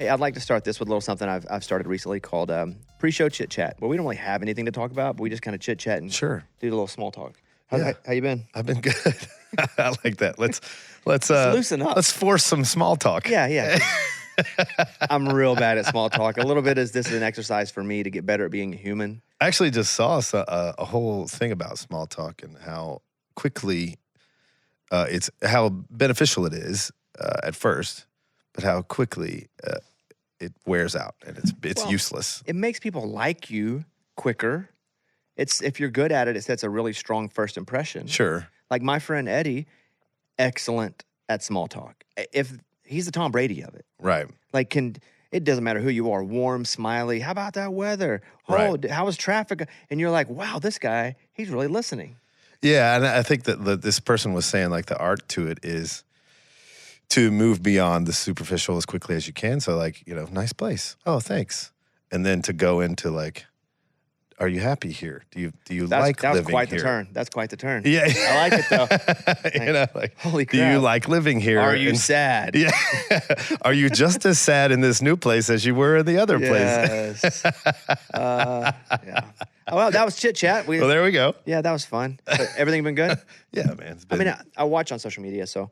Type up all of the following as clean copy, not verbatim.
Hey, I'd like to start this with a little something I've started recently called pre-show chit chat. Well, we don't really have anything to talk about, but we just kind of chit chat and Sure. do a little small talk. Yeah. How you been? I've been good. I like that. Let's loosen up. Let's force some small talk. Yeah. I'm real bad at small talk. A little bit is this is an exercise for me to get better at being a human. I actually just saw a whole thing about small talk and how quickly it's how beneficial it is at first, but how quickly it wears out and it's useless. It makes people like you quicker. If you're good at it, it sets a really strong first impression. Sure. Like my friend Eddie, excellent at small talk. If he's the Tom Brady of it. Right. Like it doesn't matter who you are, warm, smiley. How about that weather? Oh, Right. How was traffic? And you're like, wow, this guy, he's really listening. Yeah, and I think that this person was saying like the art to it is to move beyond the superficial as quickly as you can. So like, nice place. Oh, thanks. And then to go into like, are you happy here? Do you like living here? That's quite the turn. That's quite the turn. Yeah. I like it though. Holy crap. Do you like living here? Are you sad? Yeah. Are you just as sad in this new place as you were in the other place? Yes. Yeah. Oh, well, that was chit chat. Well, there we go. Yeah, that was fun. But everything been good? Yeah, man. I watch on social media, so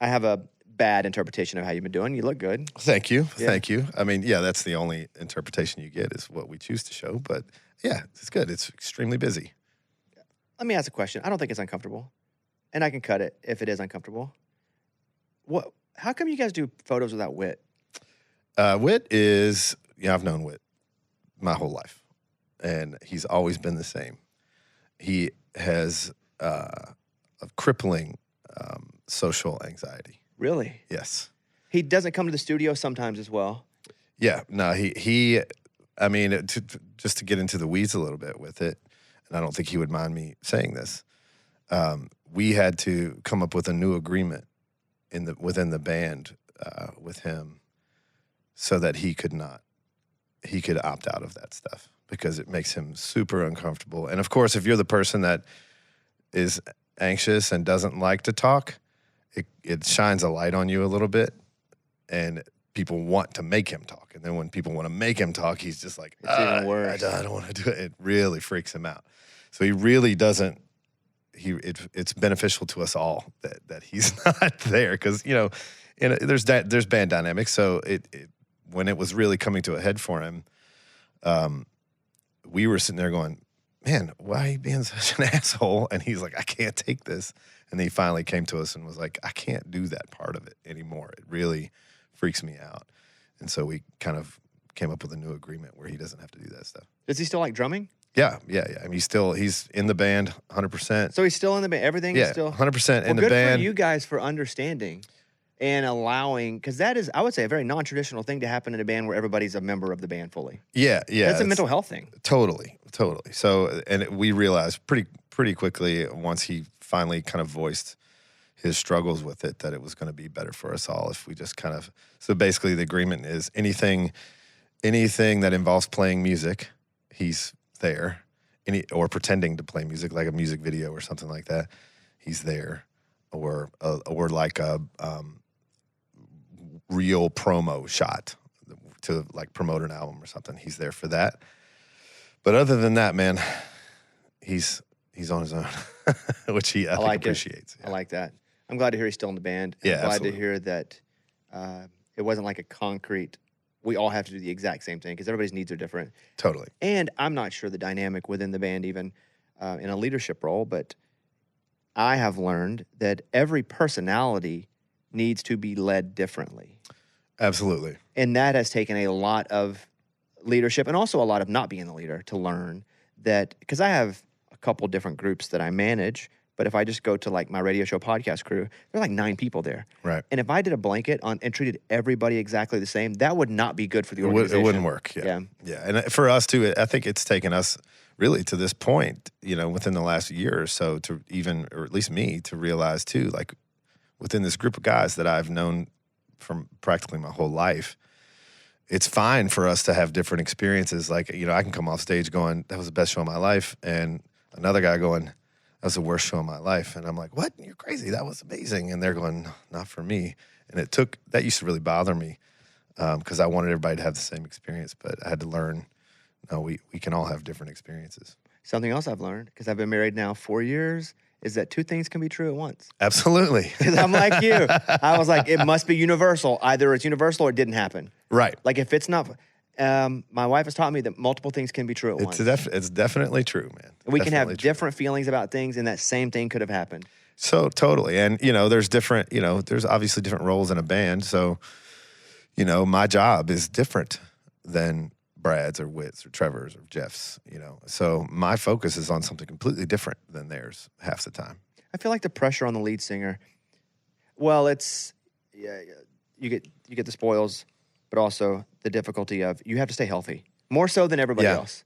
I have a bad interpretation of how you've been doing. You look good. Thank you. Yeah. Thank you. I mean, yeah, that's the only interpretation you get is what we choose to show. But yeah, it's good. It's extremely busy. Let me ask a question. I don't think it's uncomfortable, and I can cut it if it is uncomfortable. How come you guys do photos without Whit? Whit is, I've known Whit my whole life, and he's always been the same. He has a crippling social anxiety. Really? Yes. He doesn't come to the studio sometimes as well. Yeah. No, he I mean, just to get into the weeds a little bit with it, and I don't think he would mind me saying this, we had to come up with a new agreement within the band with him so that he could opt out of that stuff because it makes him super uncomfortable. And of course, if you're the person that is anxious and doesn't like to talk, it shines a light on you a little bit, and people want to make him talk. And then when people want to make him talk, he's just like, it's even worse. I don't want to do it. It really freaks him out. So he really doesn't, it's beneficial to us all that he's not there because, there's band dynamics. So when it was really coming to a head for him, we were sitting there going, man, why are you being such an asshole? And he's like, I can't take this. And he finally came to us and was like, I can't do that part of it anymore. It really freaks me out. And so we kind of came up with a new agreement where he doesn't have to do that stuff. Does he still like drumming? Yeah. I mean, he's in the band 100%. So he's still in the band. Everything is still 100% in the good band. For you guys for understanding and allowing, because that is, I would say, a very non-traditional thing to happen in a band where everybody's a member of the band fully. Yeah. That's a mental health thing. Totally. So, and we realized pretty quickly once he finally kind of voiced his struggles with it that it was going to be better for us all if we just kind of. So basically, the agreement is anything that involves playing music, he's there. Or pretending to play music, like a music video or something like that, he's there. Or like a real promo shot to like promote an album or something. He's there for that. But other than that, man, he's on his own, which I think appreciates. Yeah. I like that. I'm glad to hear he's still in the band. Yeah, I'm glad absolutely. to hear that it wasn't like a concrete, we all have to do the exact same thing because everybody's needs are different. Totally. And I'm not sure the dynamic within the band even in a leadership role, but I have learned that every personality needs to be led differently. Absolutely. And that has taken a lot of leadership and also a lot of not being the leader to learn that, because I have a couple different groups that I manage, but if I just go to like my radio show podcast crew, there are like 9 people there. Right. And if I did a blanket and treated everybody exactly the same, that would not be good for the organization. It wouldn't work. Yeah. And for us too, I think it's taken us really to this point, within the last year or so to even, or at least me, to realize too, like within this group of guys that I've known from practically my whole life, it's fine for us to have different experiences. Like, I can come off stage going, that was the best show of my life. And another guy going, that was the worst show of my life. And I'm like, what? You're crazy. That was amazing. And they're going, no, not for me. And that used to really bother me. because I wanted everybody to have the same experience. But I had to learn, no, we can all have different experiences. Something else I've learned, because I've been married now 4 years, is that two things can be true at once. Absolutely. Because I'm like you. I was like, it must be universal. Either it's universal or it didn't happen. Right. Like if it's not, my wife has taught me that multiple things can be true at once. It's definitely true, man. We can have Definitely true. different feelings about things, and that same thing could have happened. So totally. And, there's different, there's obviously different roles in a band. So, my job is different than Brad's or Whit's or Trevor's or Jeff's, So my focus is on something completely different than theirs half the time. I feel like the pressure on the lead singer, well, it's, you get the spoils, but also the difficulty of you have to stay healthy. More so than everybody else.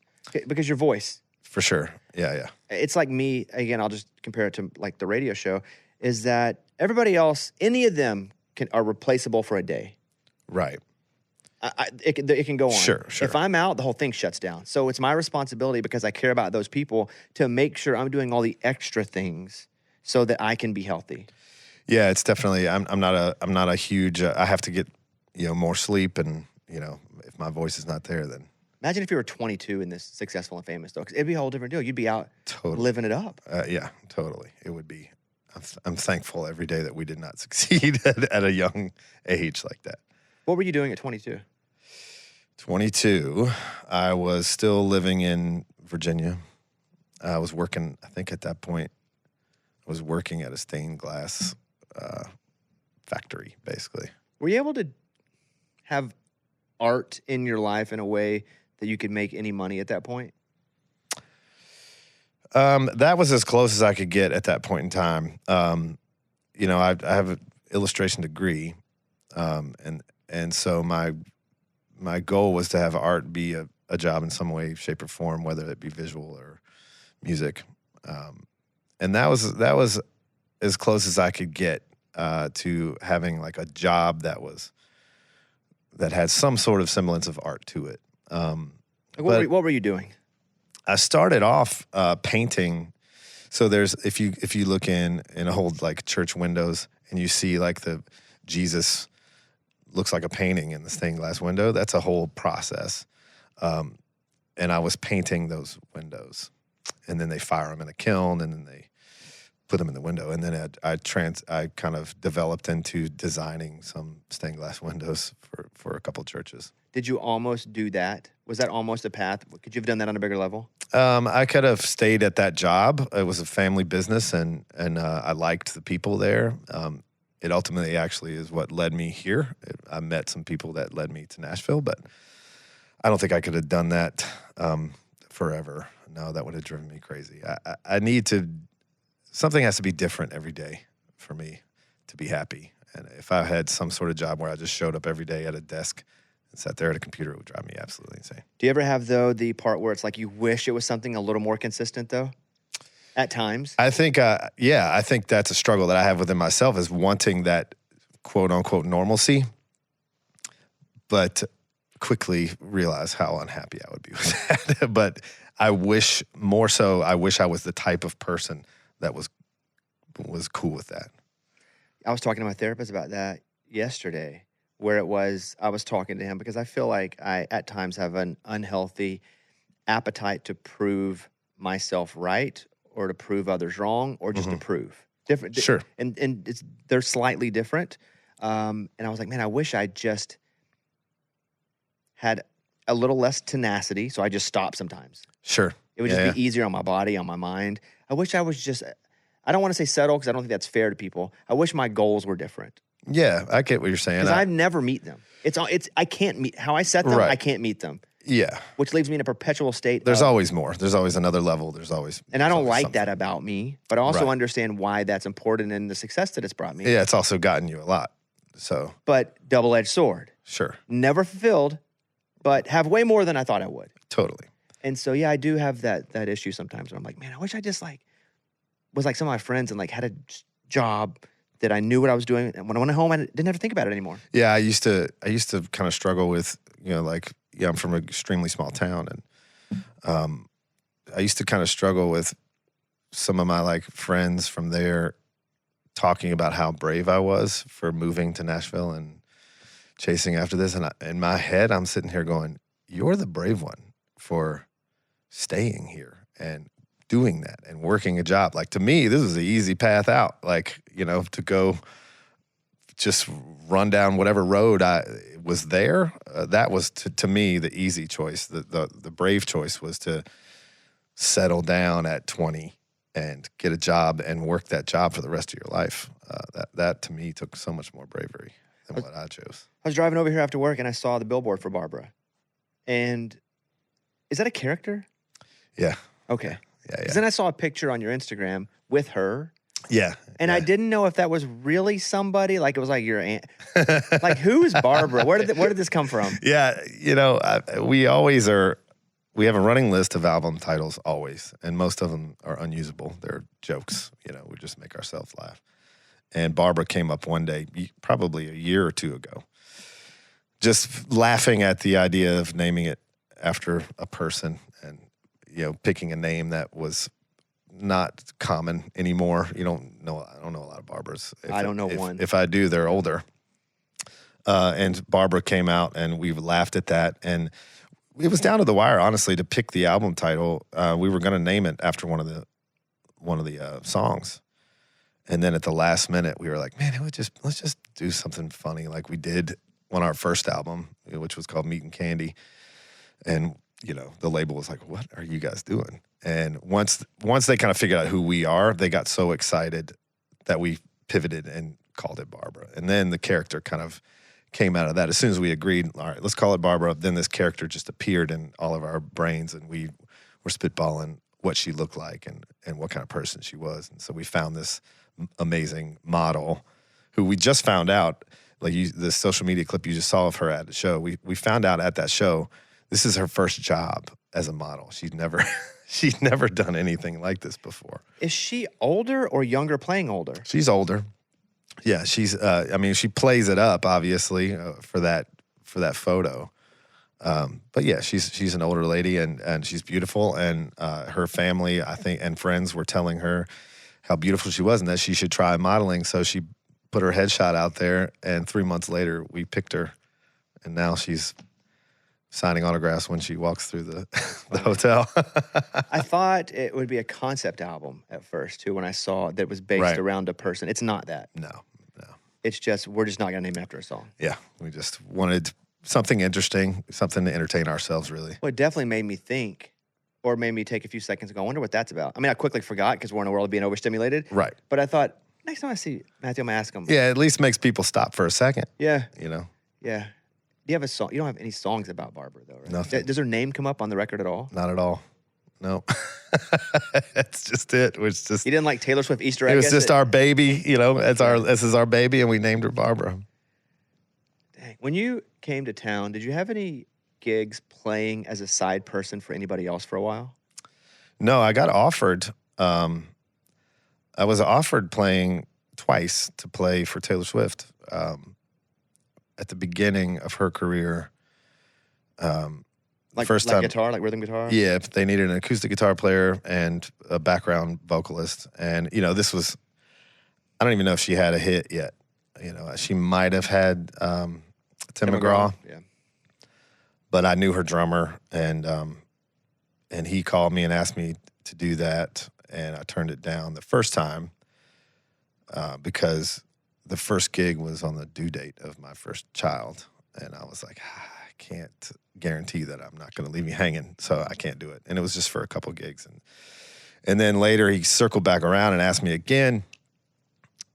Because your voice. For sure. Yeah. It's like me, again, I'll just compare it to like the radio show, is that everybody else, any of them are replaceable for a day. Right. It can go on. Sure. If I'm out, the whole thing shuts down. So it's my responsibility, because I care about those people, to make sure I'm doing all the extra things so that I can be healthy. Yeah, it's definitely. I'm not a huge. I have to get more sleep, and if my voice is not there, then. Imagine if you were 22 and this successful and famous, though, because it'd be a whole different deal. You'd be out living it up. Yeah, totally. It would be. I'm thankful every day that we did not succeed at a young age like that. What were you doing at 22? 22, I was still living in Virginia. I was working, I think at that point, I was working at a stained glass factory, basically. Were you able to have art in your life in a way that you could make any money at that point? That was as close as I could get at that point in time. I have an illustration degree, and so my goal was to have art be a job in some way, shape, or form, whether it be visual or music. And that was as close as I could get to having like a job that had some sort of semblance of art to it. What were you doing? I started off painting. So if you look in old like church windows and you see like the Jesus looks like a painting in the stained glass window, that's a whole process. And I was painting those windows, and then they fire them in a kiln, and then they put them in the window. And then I kind of developed into designing some stained glass windows for a couple of churches. Did you almost do that? Was that almost a path? Could you have done that on a bigger level? I could have stayed at that job. It was a family business, and I liked the people there. It ultimately actually is what led me here. I met some people that led me to Nashville, but I don't think I could have done that forever. No, that would have driven me crazy. I need to, something has to be different every day for me to be happy. And if I had some sort of job where I just showed up every day at a desk and sat there at a computer, it would drive me absolutely insane. Do you ever have, though, the part where it's like you wish it was something a little more consistent, though? At times? I think, I think that's a struggle that I have within myself, is wanting that quote-unquote normalcy, but quickly realize how unhappy I would be with that. But I wish I was the type of person that was cool with that. I was talking to my therapist about that yesterday, where I was talking to him because I feel like I at times have an unhealthy appetite to prove myself right, or to prove others wrong, or just to prove. Different. Sure. And they're slightly different. And I was like, man, I wish I just had a little less tenacity, so I just stopped sometimes. Sure. It would just be easier on my body, on my mind. I wish I was just, I don't want to say settle, because I don't think that's fair to people. I wish my goals were different. Yeah, I get what you're saying. Because I never meet them. I can't meet, how I set them, Right. I can't meet them. Yeah. Which leaves me in a perpetual state. There's always more. There's always another level. And I don't like that about me, but I also Right. understand why that's important in the success that it's brought me. Yeah, it's also gotten you a lot. So. But double-edged sword. Sure. Never fulfilled, but have way more than I thought I would. Totally. And so, yeah, I do have that issue sometimes where I'm like, man, I wish I just was like some of my friends and had a job that I knew what I was doing. And when I went home, I didn't have to think about it anymore. Yeah, I used to kind of struggle with, I'm from an extremely small town, and I used to kind of struggle with some of my friends from there talking about how brave I was for moving to Nashville and chasing after this. And in my head, I'm sitting here going, you're the brave one for staying here and doing that and working a job. Like, to me, this was the easy path out. Like, to go just run down whatever road I was there. That was to me the easy choice. The brave choice was to settle down at 20 and get a job and work that job for the rest of your life. That to me took so much more bravery than what I chose. I was driving over here after work and I saw the billboard for Barbara. And is that a character? Yeah. Okay. Yeah. Because then I saw a picture on your Instagram with her. Yeah. And I didn't know if that was really somebody. Like, it was like your aunt. Like, who's Barbara? Where did this come from? Yeah. We have a running list of album titles always, and most of them are unusable. They're jokes. We just make ourselves laugh. And Barbara came up one day, probably a year or two ago, just laughing at the idea of naming it after a person and, picking a name that was not common anymore. I don't know a lot of Barbaras. I don't know one. If I do, they're older. And Barbara came out, and we laughed at that. And it was down to the wire, honestly, to pick the album title. We were going to name it after one of the songs, and then at the last minute, we were like, "Man, let's just do something funny, like we did on our first album, which was called Meat and Candy." And the label was like, "What are you guys doing?" And once they kind of figured out who we are, they got so excited that we pivoted and called it Barbara. And then the character kind of came out of that. As soon as we agreed, all right, let's call it Barbara, then this character just appeared in all of our brains, and we were spitballing what she looked like and what kind of person she was. And so we found this amazing model who we just found out, like the social media clip you just saw of her at the show, we found out at that show, this is her first job as a model. She'd never done anything like this before. Is she older or younger playing older? She's older. Yeah, she's. She plays it up obviously for that photo. But yeah, she's an older lady and she's beautiful. And her family, I think, and friends were telling her how beautiful she was and that she should try modeling. So she put her headshot out there, and 3 months later we picked her, and now she's signing autographs when she walks through the hotel. I thought it would be a concept album at first, too, when I saw that it was based around a person. It's not that. No. It's just, we're just not going to name it after a song. Yeah, we just wanted something interesting, something to entertain ourselves, really. Well, it definitely made me think, or made me take a few seconds and go, I wonder what that's about. I mean, I quickly forgot because we're in a world of being overstimulated. Right. But I thought, next time I see Matthew, I'm going to ask him. Yeah, at least makes people stop for a second. Yeah. Yeah. Do you have a song? You don't have any songs about Barbara, though, right? Nothing. Does her name come up on the record at all? Not at all. No. That's just it. You didn't like Taylor Swift Easter egg? It was just our baby, this is our baby, and we named her Barbara. Dang. When you came to town, did you have any gigs playing as a side person for anybody else for a while? No, I got offered. I was offered playing twice to play for Taylor Swift. At the beginning of her career, first time guitar, like rhythm guitar. Yeah, they needed an acoustic guitar player and a background vocalist, and this was, I don't even know if she had a hit yet. She might have had Tim McGraw. Yeah, but I knew her drummer, and he called me and asked me to do that, and I turned it down the first time because the first gig was on the due date of my first child, and I was like, I can't guarantee that I'm not going to leave you hanging, so I can't do it. And it was just for a couple gigs, and then later he circled back around and asked me again,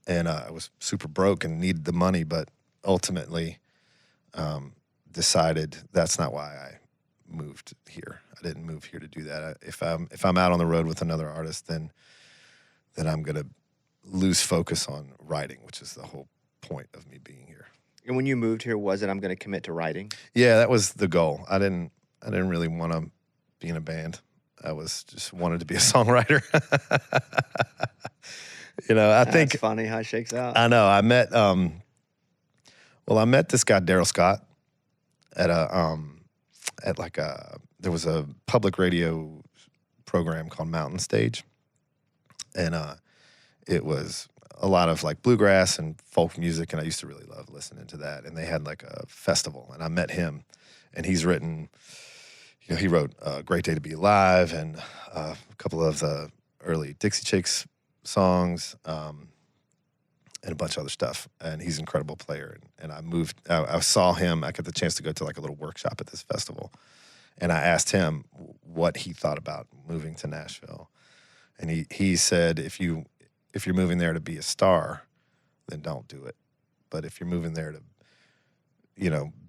and I was super broke and needed the money, but ultimately decided that's not why I moved here. I didn't move here to do that. If I'm out on the road with another artist, then I'm going to lose focus on writing, which is the whole point of me being here. And when you moved here, was it I'm going to commit to writing? Yeah, that was the goal. I didn't really want to be in a band. I was just wanted to be a songwriter. I think it's funny how it shakes out. I know. I met this guy Daryl Scott at there was a public radio program called Mountain Stage, and it was a lot of like bluegrass and folk music, and I used to really love listening to that. And they had like a festival, and I met him, and he's written, he wrote "Great Day to Be Alive" and a couple of the early Dixie Chicks songs, and a bunch of other stuff. And he's an incredible player. And I saw him. I got the chance to go to like a little workshop at this festival, and I asked him what he thought about moving to Nashville. And he said, if you're moving there to be a star, then don't do it. But if you're moving there to,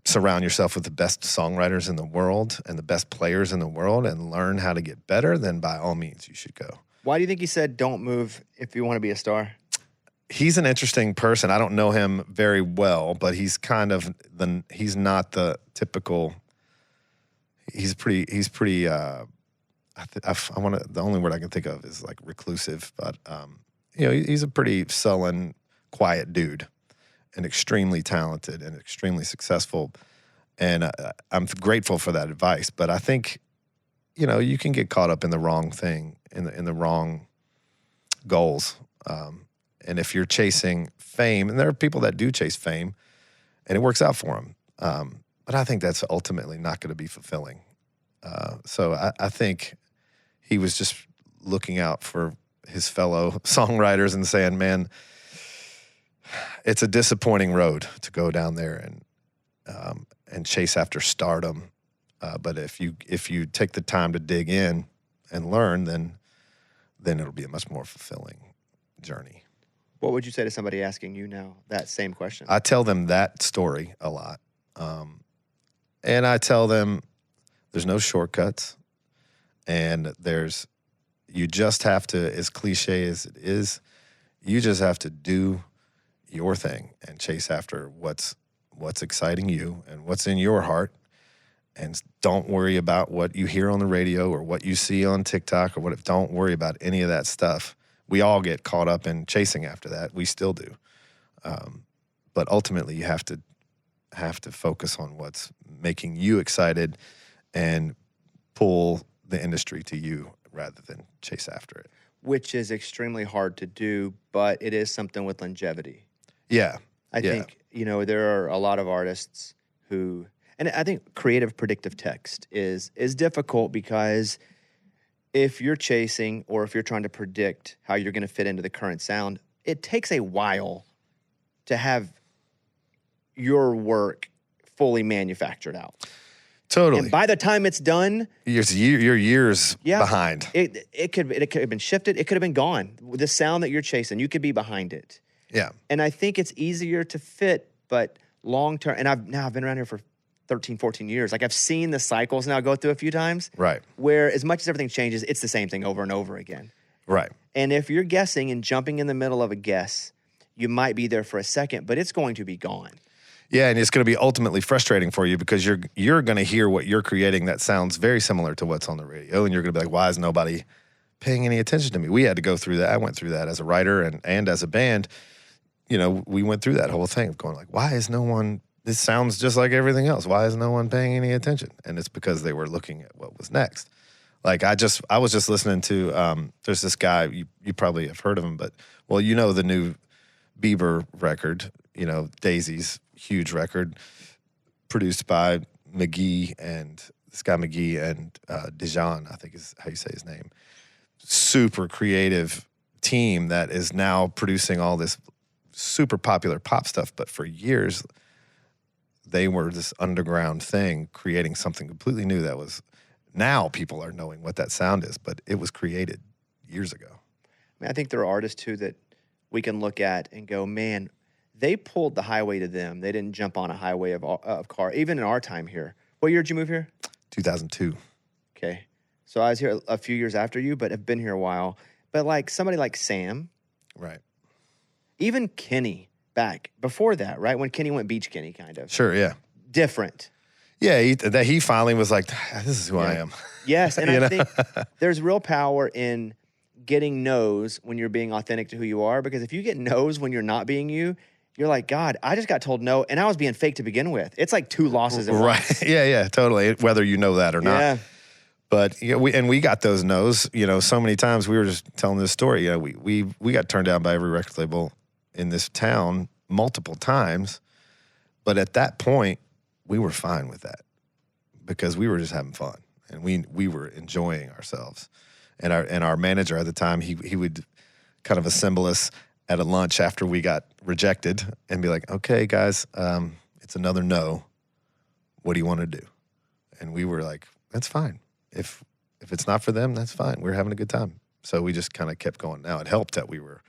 surround yourself with the best songwriters in the world and the best players in the world and learn how to get better, then by all means you should go. Why do you think he said don't move if you want to be a star? He's an interesting person. I don't know him very well, but he's he's not the typical. He's pretty. The only word I can think of is like reclusive, but he's a pretty sullen, quiet dude, and extremely talented and extremely successful. And I'm grateful for that advice. But I think, you can get caught up in the wrong thing, in the wrong goals. And if you're chasing fame, and there are people that do chase fame, and it works out for them. But I think that's ultimately not going to be fulfilling. So I think he was just looking out for his fellow songwriters and saying, man, it's a disappointing road to go down there and chase after stardom. But if you take the time to dig in and learn, then it'll be a much more fulfilling journey. What would you say to somebody asking you now that same question? I tell them that story a lot. And I tell them there's no shortcuts, and you just have to, as cliche as it is, you just have to do your thing and chase after what's exciting you and what's in your heart. And don't worry about what you hear on the radio or what you see on TikTok or don't worry about any of that stuff. We all get caught up in chasing after that. We still do. But ultimately you have to focus on what's making you excited and pull the industry to you rather than chase after it. Which is extremely hard to do, but it is something with longevity. Yeah. I think, there are a lot of artists who, and I think creative predictive text is difficult because if you're chasing or if you're trying to predict how you're going to fit into the current sound, it takes a while to have your work fully manufactured out. Totally. And by the time it's done, you're years behind. It could have been shifted. It could have been gone. The sound that you're chasing, you could be behind it. Yeah. And I think it's easier to fit, but long term. And I've been around here for 13, 14 years. Like I've seen the cycles now go through a few times. Right. Where as much as everything changes, it's the same thing over and over again. Right. And if you're guessing and jumping in the middle of a guess, you might be there for a second, but it's going to be gone. Yeah, and it's going to be ultimately frustrating for you because you're going to hear what you're creating that sounds very similar to what's on the radio, and you're going to be like, why is nobody paying any attention to me? We had to go through that. I went through that as a writer and as a band. We went through that whole thing of going like, why is no one, this sounds just like everything else. Why is no one paying any attention? And it's because they were looking at what was next. Like I was just listening to, there's this guy, you probably have heard of him, but the new Bieber record, Daisy's huge record produced by McGee and Dijon, I think is how you say his name. Super creative team that is now producing all this super popular pop stuff. But for years, they were this underground thing creating something completely new that was, now people are knowing what that sound is, but it was created years ago. I think there are artists too that we can look at and go, man, they pulled the highway to them. They didn't jump on a highway of car, even in our time here. What year did you move here? 2002. Okay. So I was here a few years after you, but have been here a while. But like somebody like Sam. Right. Even Kenny back before that, right? When Kenny went Beach Kenny, kind of. Sure, yeah. Different. Yeah, he finally was like, this is who I am. Yes, and I think there's real power in getting no's when you're being authentic to who you are, because if you get no's when you're not being you, you're like, God, I just got told no, and I was being fake to begin with. It's like 2 losses at once. Right. Yeah, totally. Whether you know that or not. Yeah. But we got those no's, so many times. We were just telling this story. We got turned down by every record label in this town multiple times. But at that point, we were fine with that because we were just having fun and we were enjoying ourselves. And our manager at the time, he would kind of assemble us at a lunch after we got rejected and be like, okay, guys, it's another no. What do you want to do? And we were like, that's fine. If it's not for them, that's fine. We're having a good time. So we just kind of kept going. Now, it helped that we were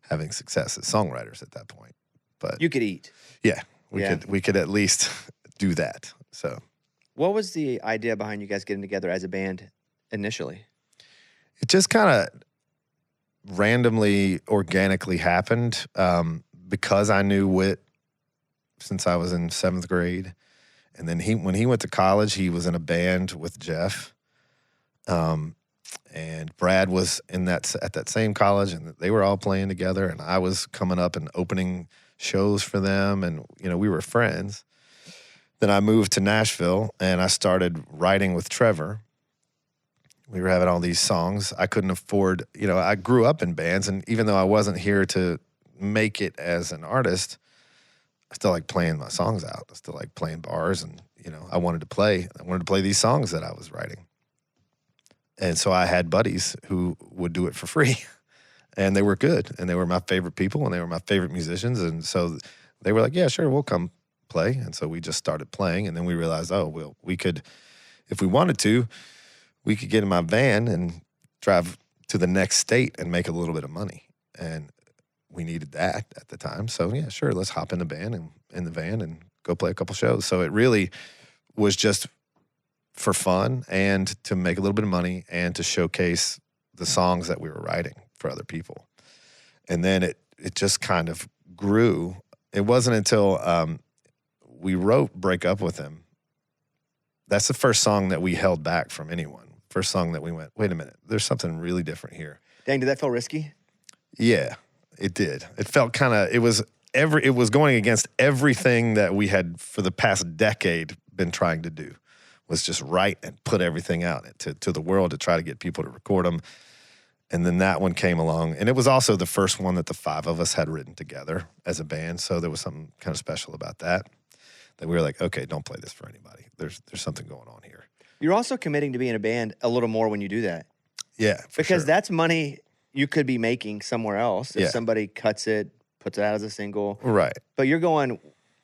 having success as songwriters at that point. But you could eat. Yeah, we could at least do that. So what was the idea behind you guys getting together as a band initially? It just kind of randomly, organically happened because I knew Whit since I was in 7th grade. And then when he went to college, he was in a band with Jeff. And Brad was at that same college, and they were all playing together. And I was coming up and opening shows for them, and we were friends. Then I moved to Nashville, and I started writing with Trevor. We were having all these songs. I couldn't afford, I grew up in bands, and even though I wasn't here to make it as an artist, I still like playing my songs out. I still like playing bars, and I wanted to play these songs that I was writing. And so I had buddies who would do it for free, and they were good, and they were my favorite people, and they were my favorite musicians, and so they were like, yeah, sure, we'll come play. And so we just started playing, and then we realized, we could, if we wanted to, we could get in my van and drive to the next state and make a little bit of money. And we needed that at the time. So yeah, sure, let's hop in the van and go play a couple shows. So it really was just for fun and to make a little bit of money and to showcase the songs that we were writing for other people. And then it just kind of grew. It wasn't until we wrote Break Up With Him. That's the first song that we held back from anyone. First song that we went, wait a minute, there's something really different here. Dang, did that feel risky? Yeah, it did. It felt kind of, it was going against everything that we had for the past decade been trying to do, was just write and put everything out to the world to try to get people to record them. And then that one came along. And it was also the first one that the 5 of us had written together as a band. So there was something kind of special about that we were like, okay, don't play this for anybody. There's something going on here. You're also committing to being a band a little more when you do that. Yeah, because that's money you could be making somewhere else if somebody cuts it, puts it out as a single. Right. But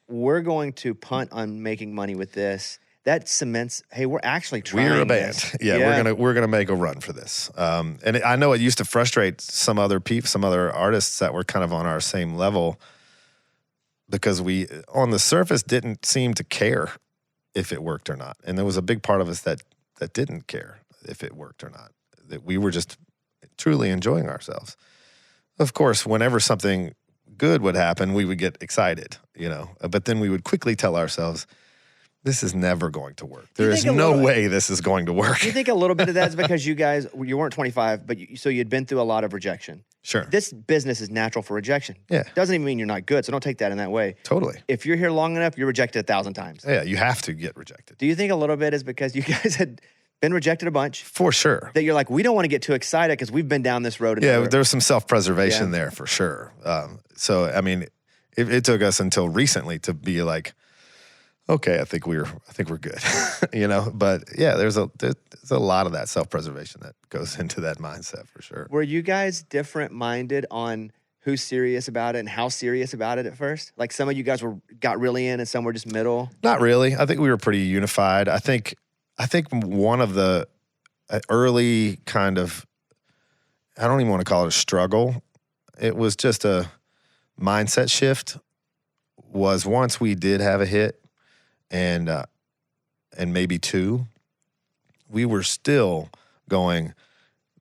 we're going to punt on making money with this. That cements, hey, we're actually trying. We're a band. Yeah, we're gonna make a run for this. And I know it used to frustrate some other artists that were kind of on our same level because we, on the surface, didn't seem to care if it worked or not. And there was a big part of us that didn't care if it worked or not. That we were just truly enjoying ourselves. Of course, whenever something good would happen, we would get excited, But then we would quickly tell ourselves, this is never going to work. There is no way this is going to work. Do you think a little bit of that's because you weren't 25, but so you'd been through a lot of rejection? Sure. This business is natural for rejection. Yeah. Doesn't even mean you're not good, so don't take that in that way. Totally. If you're here long enough, you're rejected 1,000 times. Yeah, you have to get rejected. Do you think a little bit is because you guys had been rejected a bunch? For sure. That you're like, we don't want to get too excited because we've been down this road. Yeah, there's some self-preservation there for sure. So, I mean, it took us until recently to be like, okay, I think we're good, But yeah, there's a lot of that self-preservation that goes into that mindset for sure. Were you guys different-minded on who's serious about it and how serious about it at first? Like some of you guys got really in and some were just middle? Not really. I think we were pretty unified. I think one of the early kind of, I don't even want to call it a struggle. It was just a mindset shift. Was once we did have a hit, and maybe 2, we were still going,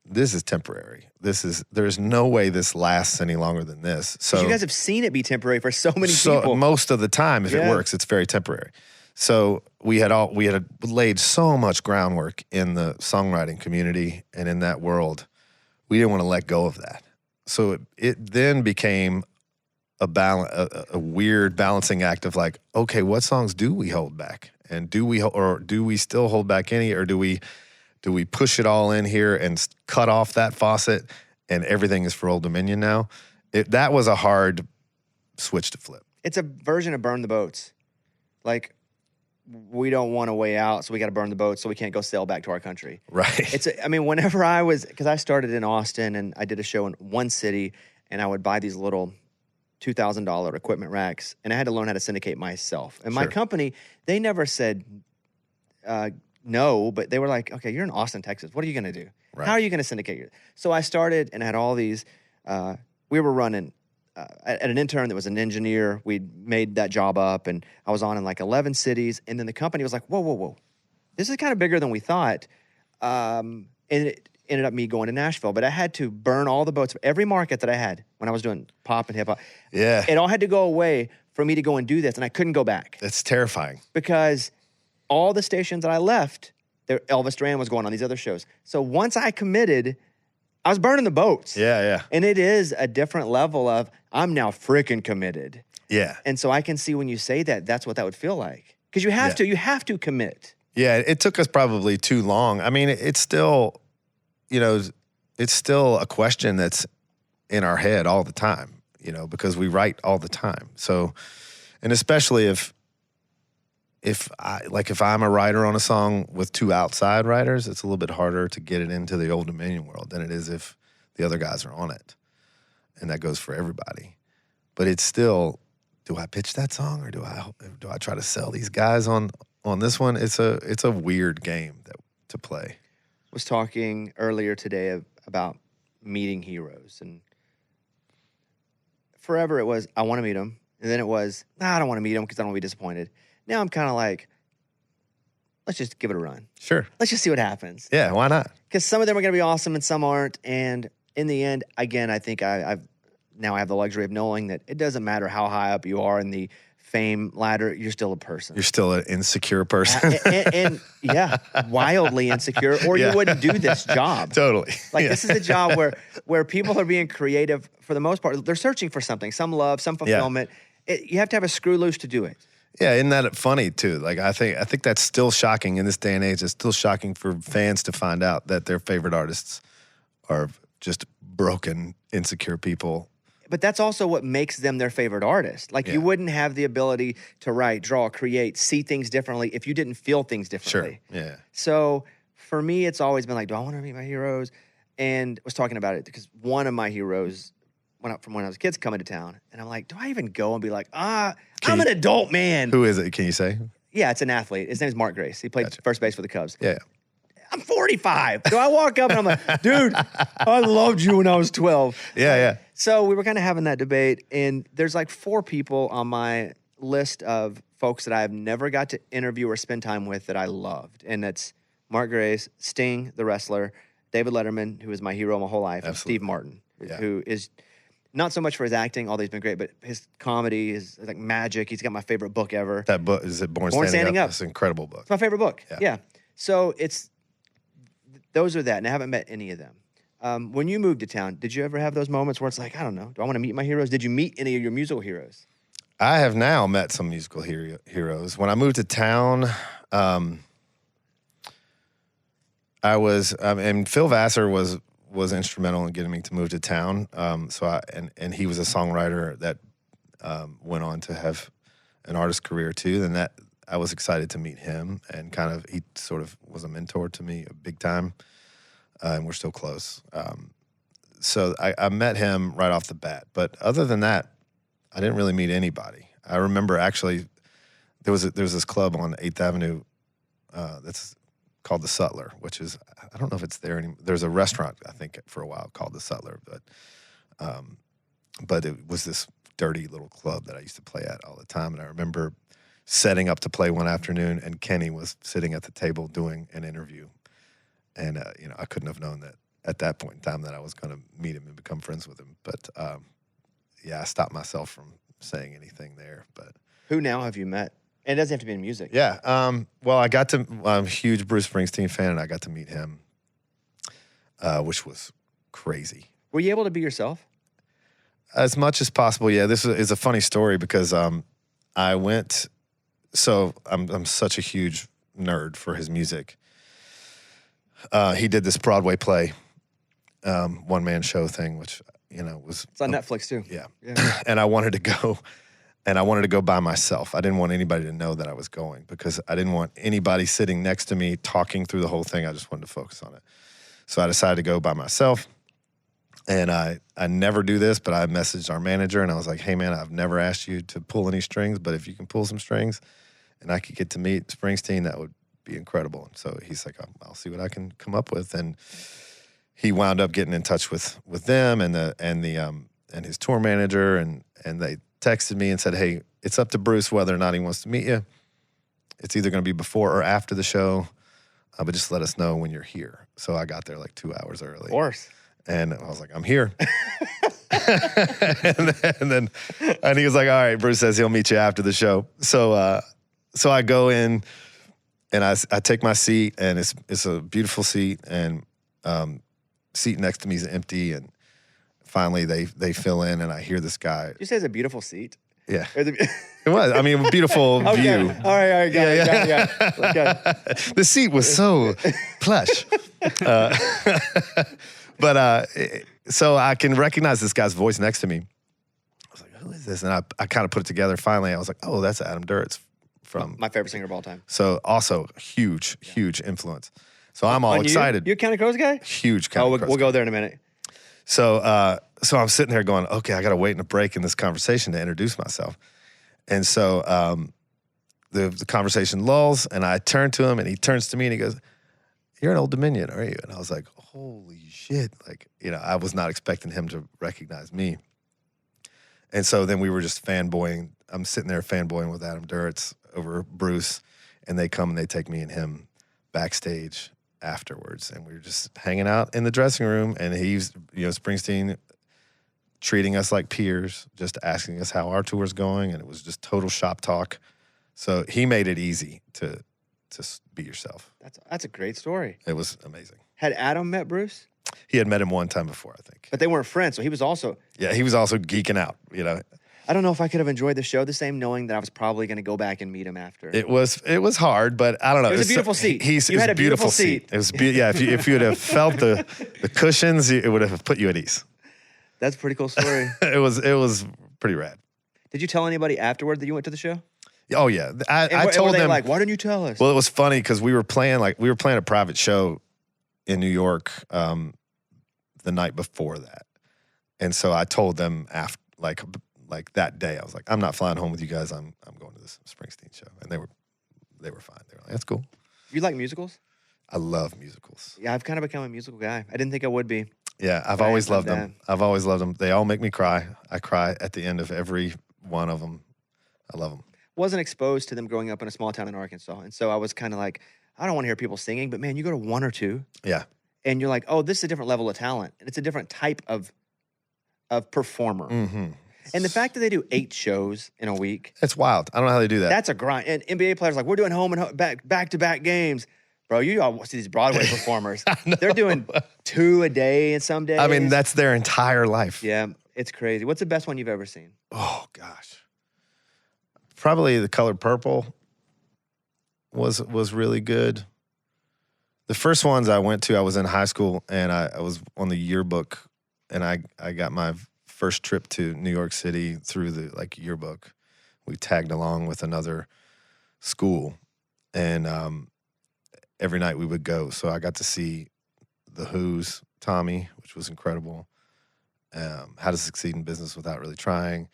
this is temporary. There's no way this lasts any longer than this. So you guys have seen it be temporary for so many people. Most of the time, if it works, it's very temporary. So we had laid so much groundwork in the songwriting community and in that world. We didn't want to let go of that. So it then became a weird balancing act of like, okay, what songs do we hold back? And do we still hold back any, or do we Do we push it all in here and cut off that faucet and everything is for Old Dominion now? That was a hard switch to flip. It's a version of burn the boats. Like, we don't want a way out, so we got to burn the boats so we can't go sail back to our country. Right. Whenever I was, because I started in Austin and I did a show in one city, and I would buy these little $2,000 equipment racks, and I had to learn how to syndicate myself. And my company, they never said no, but they were like, okay, you're in Austin, Texas. What are you going to do? Right. How are you going to syndicate your? So I started and had all these, we were running at an intern that was an engineer. We'd made that job up, and I was on in like 11 cities. And then the company was like, whoa. This is kind of bigger than we thought. And it ended up me going to Nashville. But I had to burn all the boats of every market that I had when I was doing pop and hip hop. Yeah. It all had to go away for me to go and do this, and I couldn't go back. That's terrifying. Because all the stations that I left, Elvis Duran was going on these other shows. So once I committed, I was burning the boats. Yeah. And it is a different level of, I'm now freaking committed. Yeah. And so I can see when you say that, that's what that would feel like. Because you have to commit. Yeah, it took us probably too long. I mean, it's still, it's still a question that's in our head all the time, because we write all the time. So, and especially if I'm a writer on a song with two outside writers, it's a little bit harder to get it into the Old Dominion world than it is if the other guys are on it. And that goes for everybody. But it's still, do I pitch that song or do I try to sell these guys on this one? It's a weird game to play. I was talking earlier today about meeting heroes, and forever it was, I want to meet them. And then it was, I don't want to meet them because I don't want to be disappointed. Now I'm kind of like, let's just give it a run. Sure. Let's just see what happens. Yeah, why not? Because some of them are going to be awesome and some aren't. And in the end, again, I think I have the luxury of knowing that it doesn't matter how high up you are in the fame ladder, you're still a person. You're still an insecure person. and wildly insecure, or you wouldn't do this job. Totally. This is a job where people are being creative for the most part. They're searching for something, some love, some fulfillment. You have to have a screw loose to do it. Yeah, isn't that funny too? Like I think that's still shocking in this day and age. It's still shocking for fans to find out that their favorite artists are just broken, insecure people. But that's also what makes them their favorite artist. You wouldn't have the ability to write, draw, create, see things differently if you didn't feel things differently. Sure. Yeah. So for me, it's always been like, do I want to meet my heroes? And I was talking about it because one of my heroes from when I was a kid coming to town, and I'm like, do I even go and be like, I'm an adult man? Who is it? Can you say? Yeah, it's an athlete. His name is Mark Grace. He played first base for the Cubs. Yeah. I'm 45. So I walk up and I'm like, dude, I loved you when I was 12. Yeah. So we were kind of having that debate, and there's like 4 people on my list of folks that I have never got to interview or spend time with that I loved. And that's Mark Grace, Sting, the wrestler, David Letterman, who is my hero my whole life, and Steve Martin, who is not so much for his acting, although he's been great, but his comedy is like magic. He's got my favorite book ever. That book, is it Born Standing Up? It's an incredible book. It's my favorite book. Yeah. So those are that, and I haven't met any of them. When you moved to town, did you ever have those moments where it's like, I don't know, do I want to meet my heroes? Did you meet any of your musical heroes? I have now met some musical heroes. When I moved to town, I was, and Phil Vassar was instrumental in getting me to move to town. And he was a songwriter that went on to have an artist career too. And that I was excited to meet him, and he sort of was a mentor to me big time. And we're still close. So I met him right off the bat. But other than that, I didn't really meet anybody. I remember actually there was this club on 8th Avenue that's called the Sutler, which is, I don't know if it's there anymore. There's a restaurant, I think, for a while called the Sutler, but it was this dirty little club that I used to play at all the time. And I remember setting up to play one afternoon, and Kenny was sitting at the table doing an interview. And, I couldn't have known that at that point in time that I was going to meet him and become friends with him. But, I stopped myself from saying anything there. But who now have you met? And it doesn't have to be in music. Yeah. I'm a huge Bruce Springsteen fan, and I got to meet him, which was crazy. Were you able to be yourself? As much as possible, yeah. This is a funny story because I went. So I'm such a huge nerd for his music. he did this Broadway play, one-man show thing, which, was... It's on Netflix, too. Yeah. Yeah. And I wanted to go, by myself. I didn't want anybody to know that I was going because I didn't want anybody sitting next to me talking through the whole thing. I just wanted to focus on it. So I decided to go by myself. And I never do this, but I messaged our manager and I was like, hey, man, I've never asked you to pull any strings, but if you can pull some strings and I could get to meet Springsteen, that would be incredible. And so he's like, I'll see what I can come up with. And he wound up getting in touch with them and his tour manager, and they texted me and said, hey, it's up to Bruce whether or not he wants to meet you. It's either going to be before or after the show, but just let us know when you're here. So I got there like 2 hours early. Of course. And I was like, I'm here. and he was like, all right, Bruce says he'll meet you after the show. So I go in and I take my seat, and it's a beautiful seat, and seat next to me is empty, and finally they fill in, and I hear this guy. Did you say it's a beautiful seat? Yeah. It was. I mean, a beautiful okay. view. All right, got it. Okay. The seat was so plush. But so I can recognize this guy's voice next to me. I was like, who is this? And I kind of put it together. Finally, I was like, oh, that's Adam Duritz from... My favorite singer of all time. So also huge influence. So I'm all excited. You a County Crows guy? Huge County Crows we'll go there in a minute. So I'm sitting there going, okay, I got to wait in a break in this conversation to introduce myself. And so the conversation lulls, and I turn to him, and he turns to me, and he goes, you're an Old Dominion, are you? And I was like, holy shit. Like, I was not expecting him to recognize me. And so then we were just fanboying. I'm sitting there fanboying with Adam Duritz over Bruce, and they come and they take me and him backstage afterwards. And we were just hanging out in the dressing room, and he's, Springsteen treating us like peers, just asking us how our tour's going, and it was just total shop talk. So he made it easy to be yourself. That's a great story. It was amazing. Had Adam met Bruce? He had met him one time before, I think. But they weren't friends, so he was also... Yeah, he was also geeking out, I don't know if I could have enjoyed the show the same knowing that I was probably going to go back and meet him after. It was hard, but I don't know. It was a beautiful seat. You had a beautiful seat. It was yeah, if you would have felt the cushions, it would have put you at ease. That's a pretty cool story. It was pretty rad. Did you tell anybody afterward that you went to the show? Oh yeah, I told them. Like, why didn't you tell us? Well, it was funny because we were playing a private show in New York the night before that, and so I told them after like that day, I was like, I'm not flying home with you guys. I'm going to this Springsteen show, and they were fine. They were like, that's cool. You like musicals? I love musicals. Yeah, I've kind of become a musical guy. I didn't think I would be. Yeah, I've always loved them. I've always loved them. They all make me cry. I cry at the end of every one of them. I love them. Wasn't exposed to them growing up in a small town in Arkansas. And so I was kind of like, I don't want to hear people singing, but man, you go to one or two. Yeah. And you're like, oh, this is a different level of talent. And it's a different type of performer. Mm-hmm. And the fact that they do 8 shows in a week. It's wild. I don't know how they do that. That's a grind. And NBA players are like, we're doing home and back-to-back games. Bro, you all see these Broadway performers. They're doing 2 a day in some days. I mean, that's their entire life. Yeah, it's crazy. What's the best one you've ever seen? Oh, gosh. Probably The Color Purple was really good. The first ones I went to, I was in high school, and I was on the yearbook, and I got my first trip to New York City through the yearbook. We tagged along with another school, and every night we would go. So I got to see The Who's Tommy, which was incredible. How to Succeed in Business Without Really Trying,